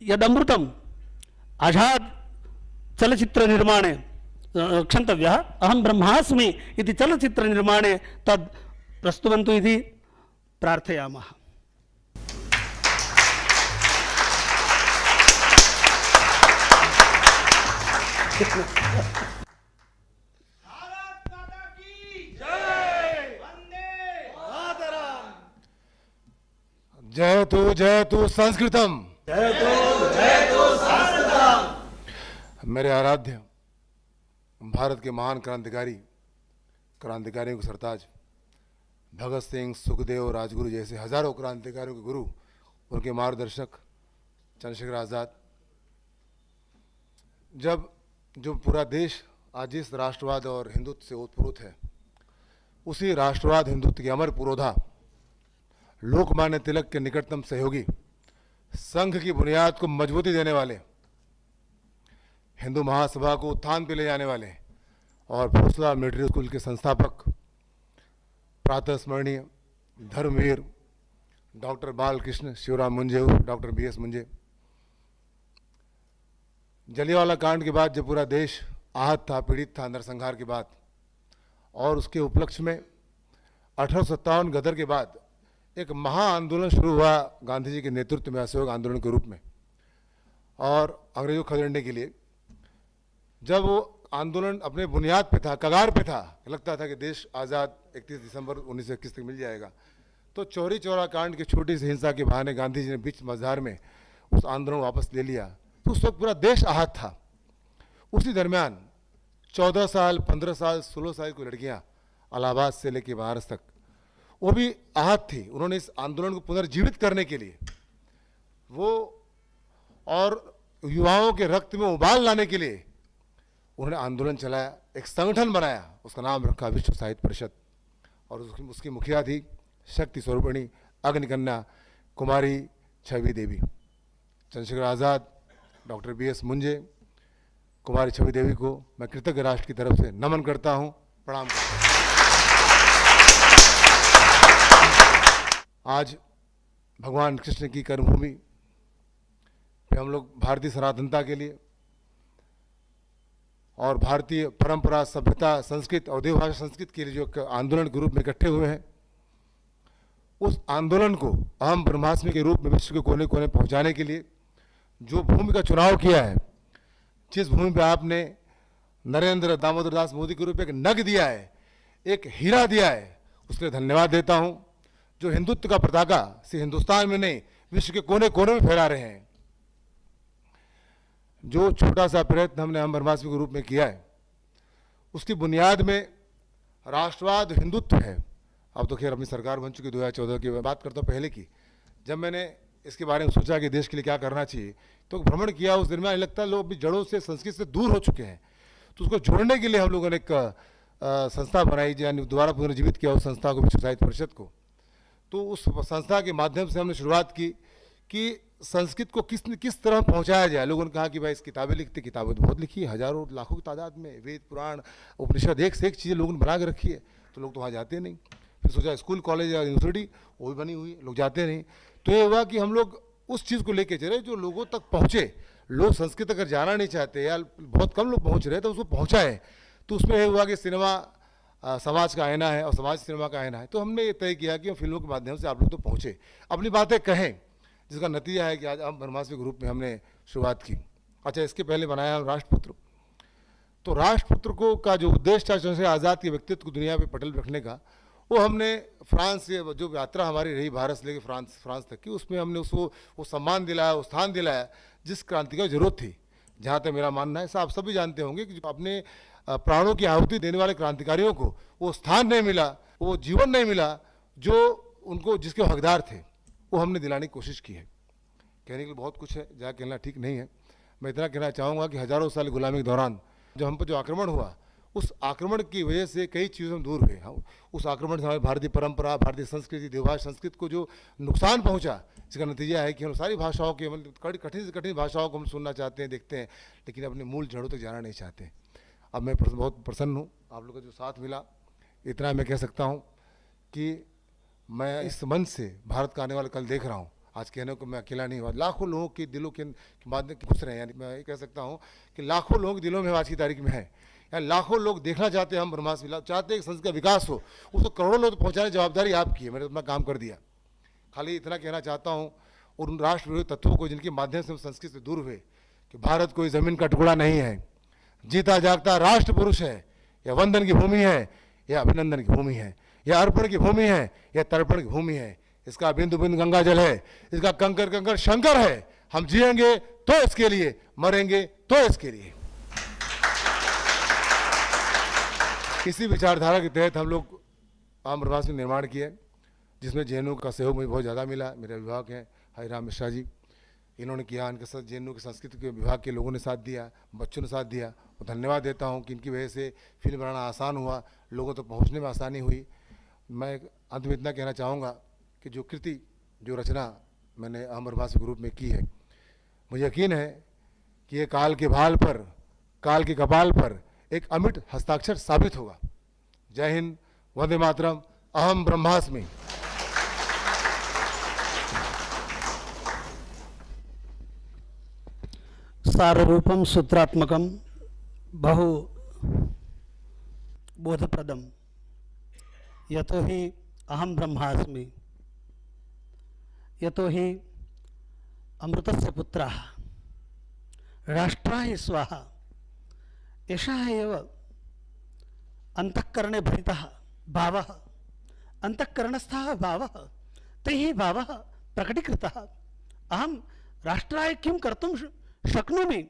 यदमृतम् आजाद चलचित्र निर्माणे क्षन्तव्यः अहं ब्रह्मास्मि इति चलचित्र निर्माणे तद् प्रस्तुवन्तु इति प्रार्थयामः।
जयतु संस्कृतम। मेरे आराध्य भारत के महान क्रांतिकारियों के सरताज भगत सिंह, सुखदेव, राजगुरु जैसे हजारों क्रांतिकारियों के गुरु, उनके मार्गदर्शक चंद्रशेखर आज़ाद। जब जो पूरा देश आज इस राष्ट्रवाद और हिंदुत्व से ओतप्रोत है, उसी राष्ट्रवाद हिंदुत्व के अमर पुरोधा लोकमान्य तिलक के निकटतम सहयोगी, संघ की बुनियाद को मजबूती देने वाले, हिंदू महासभा को उत्थान पे ले जाने वाले और भोसला मिलिट्री स्कूल के संस्थापक, प्रातः स्मरणीय धर्मवीर doctor Balkrishna Shivram Munje, doctor BS Munje. Jallianwala कांड के बाद जब पूरा देश आहत था, पीड़ित था नरसंहार के बाद, और उसके उपलक्ष्य में 1857 गदर के बाद एक महाआंदोलन शुरू हुआ गांधी जी के नेतृत्व में, असहयोग आंदोलन के रूप में, और अंग्रेजों को खदेड़ने के लिए। जब वो आंदोलन अपने बुनियाद पे था, कगार पे था, लगता था कि देश आज़ाद 31 दिसंबर 1921 तक मिल जाएगा, तो चौरी चौरा कांड की छोटी सी हिंसा के बहाने गांधी जी ने बीच मझधार में उस आंदोलन वापस ले लिया। तो उस वक्त पूरा देश आहत था। उसी दरमियान 14 साल, 15 साल, 16 साल की लड़कियां इलाहाबाद से लेकर बनारस तक, वो भी आहत थी। उन्होंने इस आंदोलन को पुनर्जीवित करने के लिए वो और युवाओं के रक्त में उबाल लाने के लिए उन्होंने आंदोलन चलाया, एक संगठन बनाया, उसका नाम रखा विश्व साहित्य परिषद, और उसकी मुखिया थी शक्ति स्वरूपिणी अग्निकन्या कुमारी छवि देवी। चंद्रशेखर आज़ाद, डॉक्टर BS मुंजे, कुमारी छवि देवी को मैं कृतज्ञ राष्ट्र की तरफ से नमन करता हूं, प्रणाम करता हूं। आज भगवान कृष्ण की कर्मभूमि फिर हम लोग भारतीय सनातनता के लिए और भारतीय परंपरा, सभ्यता, संस्कृत और देवभाषा संस्कृत के लिए जो एक आंदोलन के रूप में इकट्ठे हुए हैं, उस आंदोलन को अहम ब्रह्मास्मि के रूप में विश्व के कोने कोने पहुंचाने के लिए जो भूमि का चुनाव किया है, जिस भूमि पे आपने नरेंद्र दामोदर दास मोदी के रूप में एक नग दिया है, एक हीरा दिया है, उसके लिए धन्यवाद देता हूं। जो हिंदुत्व का पताका सिर्फ हिंदुस्तान में नहीं, विश्व के कोने कोने में फहरा रहे हैं। जो छोटा सा प्रयत्न हमने अहम ब्रह्मास्मि के रूप में किया है, उसकी बुनियाद में राष्ट्रवाद, हिंदुत्व है। अब तो खैर अपनी सरकार बन चुकी 2014 की, मैं बात करता हूँ पहले की। जब मैंने इसके बारे में सोचा कि देश के लिए क्या करना चाहिए, तो भ्रमण किया उस दिन में, लगता है लोग अभी जड़ों से, संस्कृत से दूर हो चुके हैं। तो उसको जोड़ने के लिए हम लोगों ने एक संस्था बनाई, यानी दोबारा पुनर्जीवित किया उस संस्था को, विश्व साहित्य परिषद को। तो उस संस्था के माध्यम से हमने शुरुआत की कि संस्कृत को किस तरह पहुंचाया जाए। लोगों ने कहा कि भाई इस किताबें लिखते, किताबें तो बहुत लिखी है, हजारों लाखों की तादाद में, वेद पुराण उपनिषद एक से एक चीज़ें लोगों ने बना के रखी है, तो लोग तो वहाँ जाते नहीं। फिर सोचा स्कूल, कॉलेज या यूनिवर्सिटी वो भी बनी हुई, लोग जाते नहीं। तो ये हुआ कि हम लोग उस चीज़ को लेके चले जो लोगों तक पहुँचे। लोग संस्कृत अगर जाना नहीं चाहते या बहुत कम लोग पहुँच रहे तो उसको पहुँचाएँ। तो उसमें यह हुआ कि सिनेमा समाज का आईना है और समाज सिनेमा का आईना है। तो हमने ये तय किया कि हम फिल्मों के माध्यम से आप लोग तो पहुँचे, अपनी बातें कहें, जिसका नतीजा है कि आज हम ब्रह्मास्मि के रूप में हमने शुरुआत की। अच्छा, इसके पहले बनाया हम राष्ट्रपुत्र। तो राष्ट्रपुत्र को का जो उद्देश्य था चंद्रशेखर आज़ाद के व्यक्तित्व को दुनिया पे पटल रखने का, वो हमने फ्रांस से जो यात्रा हमारी रही भारत से लेकर फ्रांस तक की, उसमें हमने उसको वो सम्मान दिलाया, वो स्थान दिलाया जिस क्रांति की जरूरत थी। जहाँ तक मेरा मानना है, आप सभी जानते होंगे कि जो अपने प्राणों की आहुति देने वाले क्रांतिकारियों को वो स्थान नहीं मिला, वो जीवन नहीं मिला जो उनको जिसके हकदार थे, वो हमने दिलाने की कोशिश की है। कहने के लिए बहुत कुछ है, जहाँ कहना ठीक नहीं है। मैं इतना कहना चाहूँगा कि हजारों साल गुलामी के दौरान जब हम पर जो आक्रमण हुआ, उस आक्रमण की वजह से कई चीज़ों में दूर हुए। हम उस आक्रमण से हमारी भारतीय परंपरा, भारतीय संस्कृति, देवभाषा संस्कृत को जो नुकसान पहुंचा, इसका नतीजा है कि हम सारी भाषाओं के, मतलब कठिन से कठिन भाषाओं को हम सुनना चाहते हैं, देखते हैं, लेकिन अपने मूल जड़ों तक जाना नहीं चाहते। अब मैं बहुत प्रसन्न हूँ आप लोगों का जो साथ मिला। इतना मैं कह सकता हूँ कि मैं इस मंच से भारत का आने वाला कल देख रहा हूँ। आज कहने को मैं अकेला नहीं हुआ, लाखों लोगों के दिलों के बाद में घुस रहे हैं। यानी मैं ये कह सकता हूँ कि लाखों लोगों के दिलों में आज की तारीख में है, यानी लाखों लोग देखना चाहते हैं हम ब्रह्मास्मि, चाहते हैं कि संस्कृत का विकास हो, उसको करोड़ों लोग पहुँचाने की जवाबदारी आपकी है। मैंने अपना काम कर दिया। खाली इतना कहना चाहता हूँ उन राष्ट्र विरोधी तत्वों को जिनके माध्यम से हम संस्कृत से दूर हुए, कि भारत कोई ज़मीन का टुकड़ा नहीं है, जीता जागता राष्ट्र पुरुष है। यह वंदन की भूमि है, यह अभिनंदन की भूमि है, यह अर्पण की भूमि है, यह तर्पण की भूमि है। इसका बिंदु बिंदु गंगा जल है, इसका कंकर कंकर शंकर है। हम जिएंगे तो इसके लिए, मरेंगे तो इसके लिए। इसी विचारधारा के तहत हम लोग अहम ब्रह्मास्मि निर्माण किए, जिसमें जेएनयू का सहयोग मुझे बहुत ज़्यादा मिला। मेरे अभिभावक हैं हरिराम मिश्रा जी, इन्होंने किया, इनके साथ जेएनयू के संस्कृत के विभाग के लोगों ने साथ दिया, बच्चों ने साथ दिया। और धन्यवाद देता हूँ कि इनकी वजह से फिल्म बनाना आसान हुआ, लोगों तक पहुँचने में आसानी हुई। मैं अंत में इतना कहना चाहूँगा कि जो कृति, जो रचना मैंने अहम ब्रह्मास्मि के रूप में की है, मुझे यकीन है कि ये काल के भाल पर, काल के कपाल पर एक अमिट हस्ताक्षर साबित होगा। जय हिंद, वंदे मातरम, अहम ब्रह्मास्मि।
साररूपम सूत्रात्मकम बहु बोधप्रदम यतो हि अहम ब्रह्मास्मि, यतो हि अमृतस्य पुत्रः राष्ट्राय स्वाहा। एषः एव अंतःकरणे भरितः भावः, अंतःकरणस्थः भावः, तैः भावः प्रकटीकृतः। अहं राष्ट्राय किं कर्तुं शक्नोमि,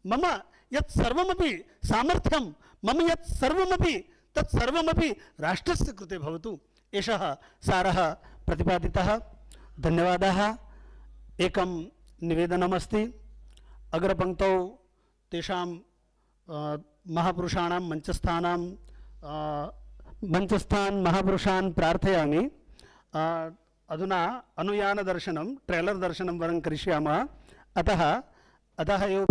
मम यत् सर्वमपि सामर्थ्यं, मम यत् सर्वमपि तत् सर्वमपि राष्ट्रस्य कृते भवतु, एषः सारः प्रतिपादितः। धन्यवादाः। एकं निवेदनमस्ति, अग्रपङ्क्तौ तेषां महापुरुषाणां मंचस्थान महापुरुषान् प्रार्थयामि। अधुना अनुयानदर्शनं, ट्रेलर् दर्शनं वरं करिष्यामः। अतः एव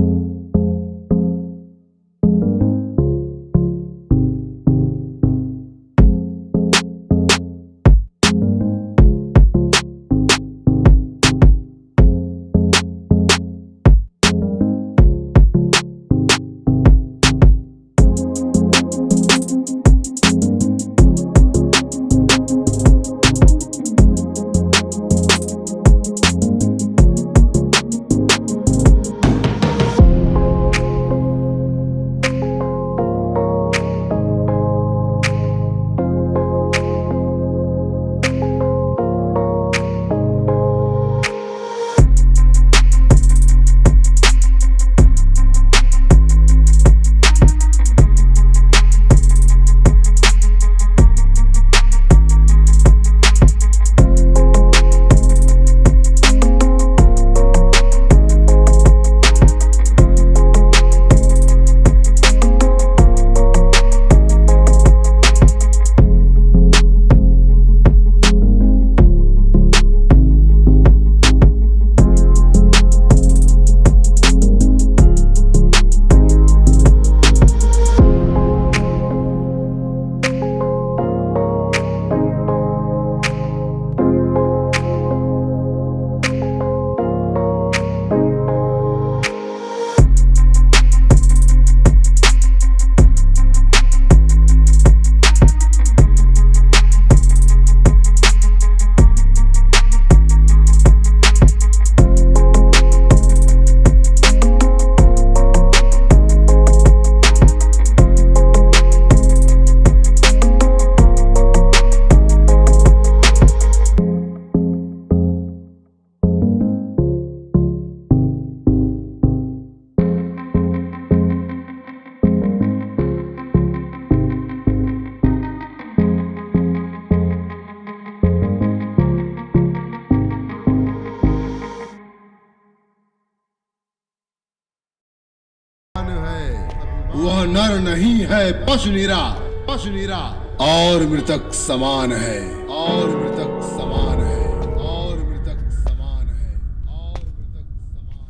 वह नर नहीं है पशु निरा, पशु निरा। और मृतक समान है, और मृतक समान है, और मृतक समान है, और मृतक समान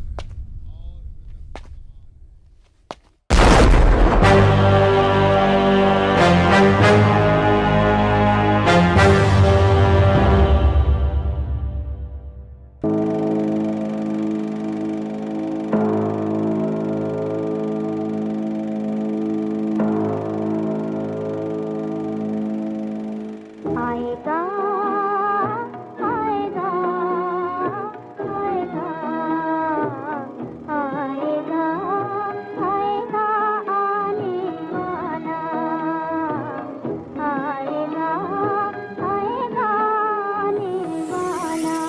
आएगा आएगा आएगा आएगा आएगा आने वाला आएगा आएगा आने वाला।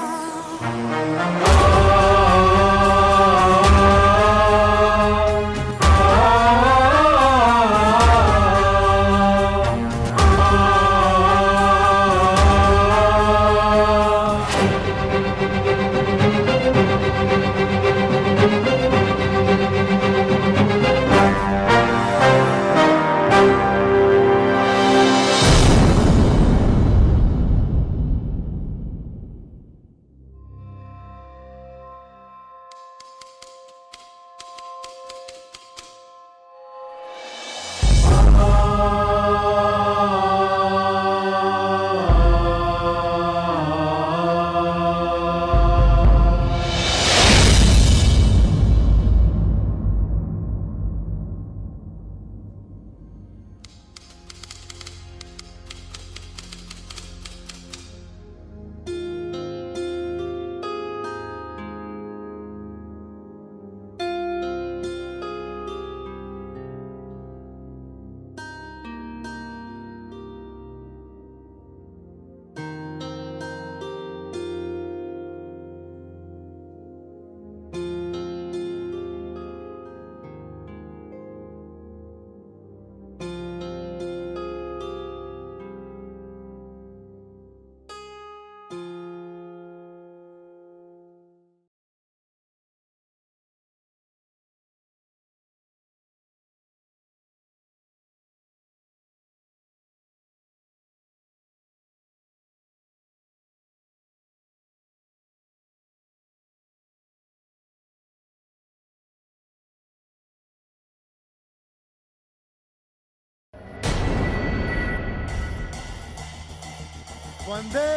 वंदे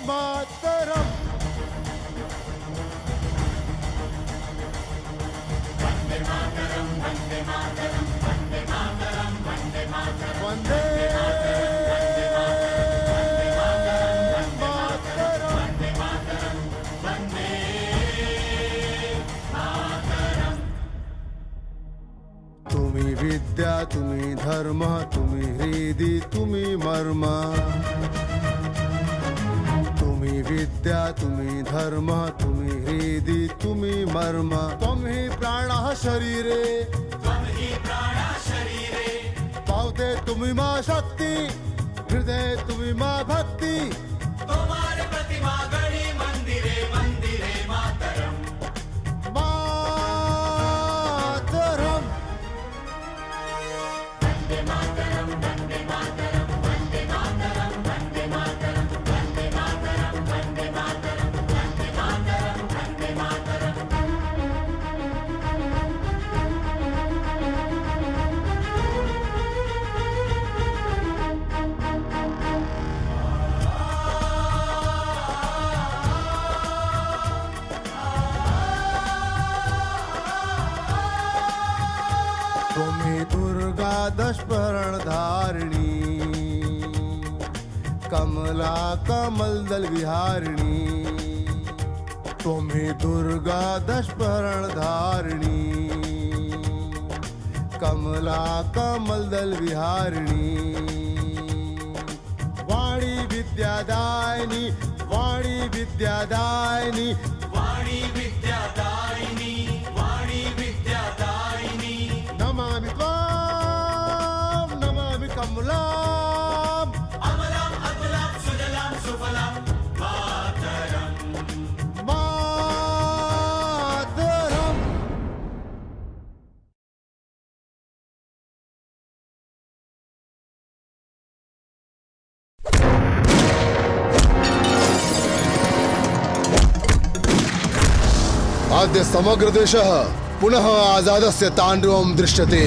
मातरम। वंदे तुम्ही विद्या, तुम्ही धर्म, तुम्ही हृदय, तुम्ही मर्म। तुम्ही विद्या, तुम्ही धर्म, तुम्ही हृदय, तुम्ही मर्म। त्वमहि प्राणः शरीरे, पावते तुम्ही मा शक्ती, हृदय तुम्ही मा भक्ती। तुम्हारे प्रतिमा गणी मंदिरे मंदिरे मातरम मातरम। तुम्ही दुर्गा दशपर्ण धारिणी, कमला कमल दल विहारिणी। तुम्ही दुर्गा दशपर्ण धारिणी, कमला कमल दल विहारिणी। वाणी विद्यादायिनी, वाणी विद्यादायिनी, वाणी विद्यादायिनी, वाणी विद्यादायिनी। नमामि त्वां, नमामि कमलाम्, अमलाम् अतुलाम् सुजलाम् सुफलाम् मातरम् मातरम्।
अद्य समग्र देशः पुनः आजादस्य ताण्डवं दृश्यते।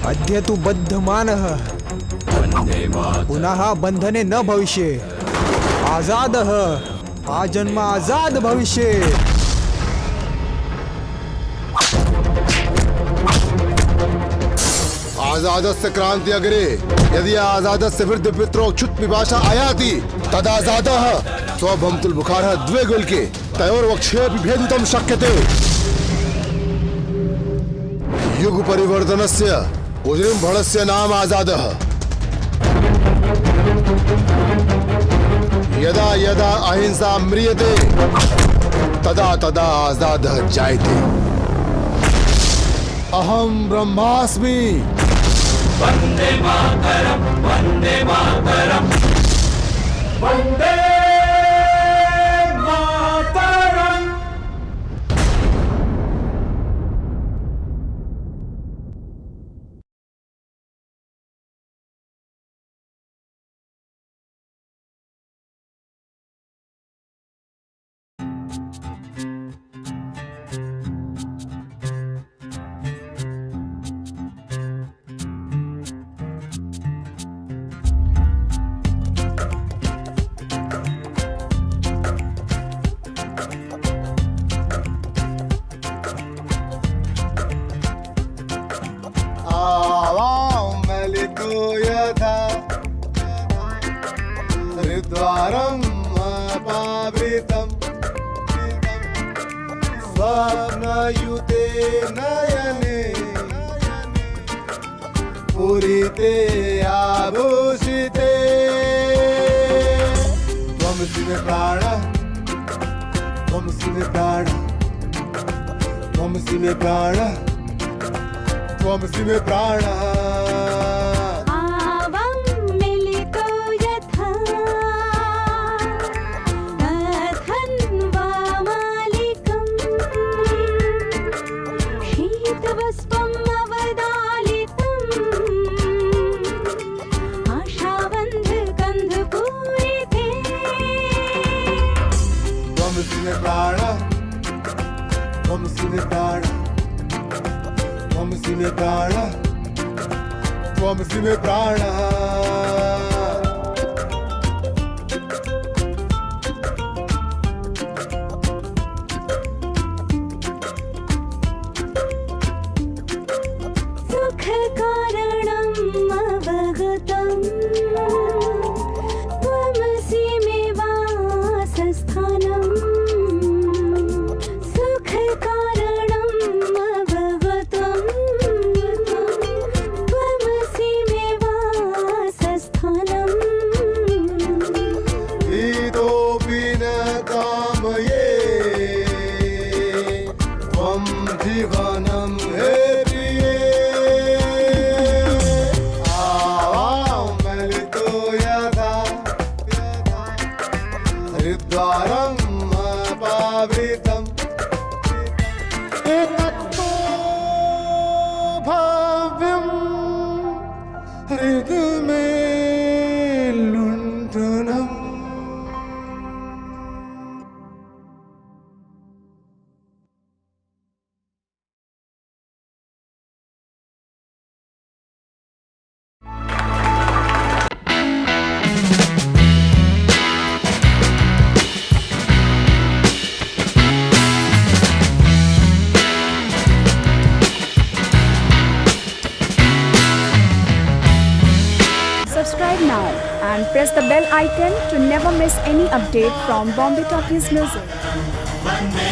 अद्य तु बद्धमानः पुनः बंधने न भविष्ये। आजादः आजन्म आजाद भविष्ये।
आजादस्य क्रांति अग्रे यदि आजादस्य वृद्ध पित्रो क्षुत् पिपाशा आयाति तदाजादः स्वभमतुल बुखारः द्वे गुल्के तयोर्वक्षेऽपि भेदितुं शक्यते। युग परिवर्तनस्य उजृम्भणस्य नाम आजादः। यदा यदा अहिंसा म्रियते तदा तदा आजादः जायते। अहं ब्रह्मास्मि।
वंदे मातरम, वंदे मातरम, वंदे मातरम।
हरिद्वारम् अपावृतम् स्वप्नयुते नयने पूरिते आभूषिते। त्वमसि मे प्राणः, त्वमसि मे प्राणः, त्वमसि मे प्राणः, त्वमसि मे प्राणः। त्वमसि मे प्राणः, त्वमसि मे प्राणः, त्वमसि मे प्राणः, त्वमसि मे प्राणः। जीवनम हे प्रिये मिलितो यथा हरिद्वारम् अपावृतम् एतत्तो भव्यम् हृदि मे लुण्ठनम्।
Subscribe now and press the bell icon to never miss any update from Bombay Talkies Music.
Vande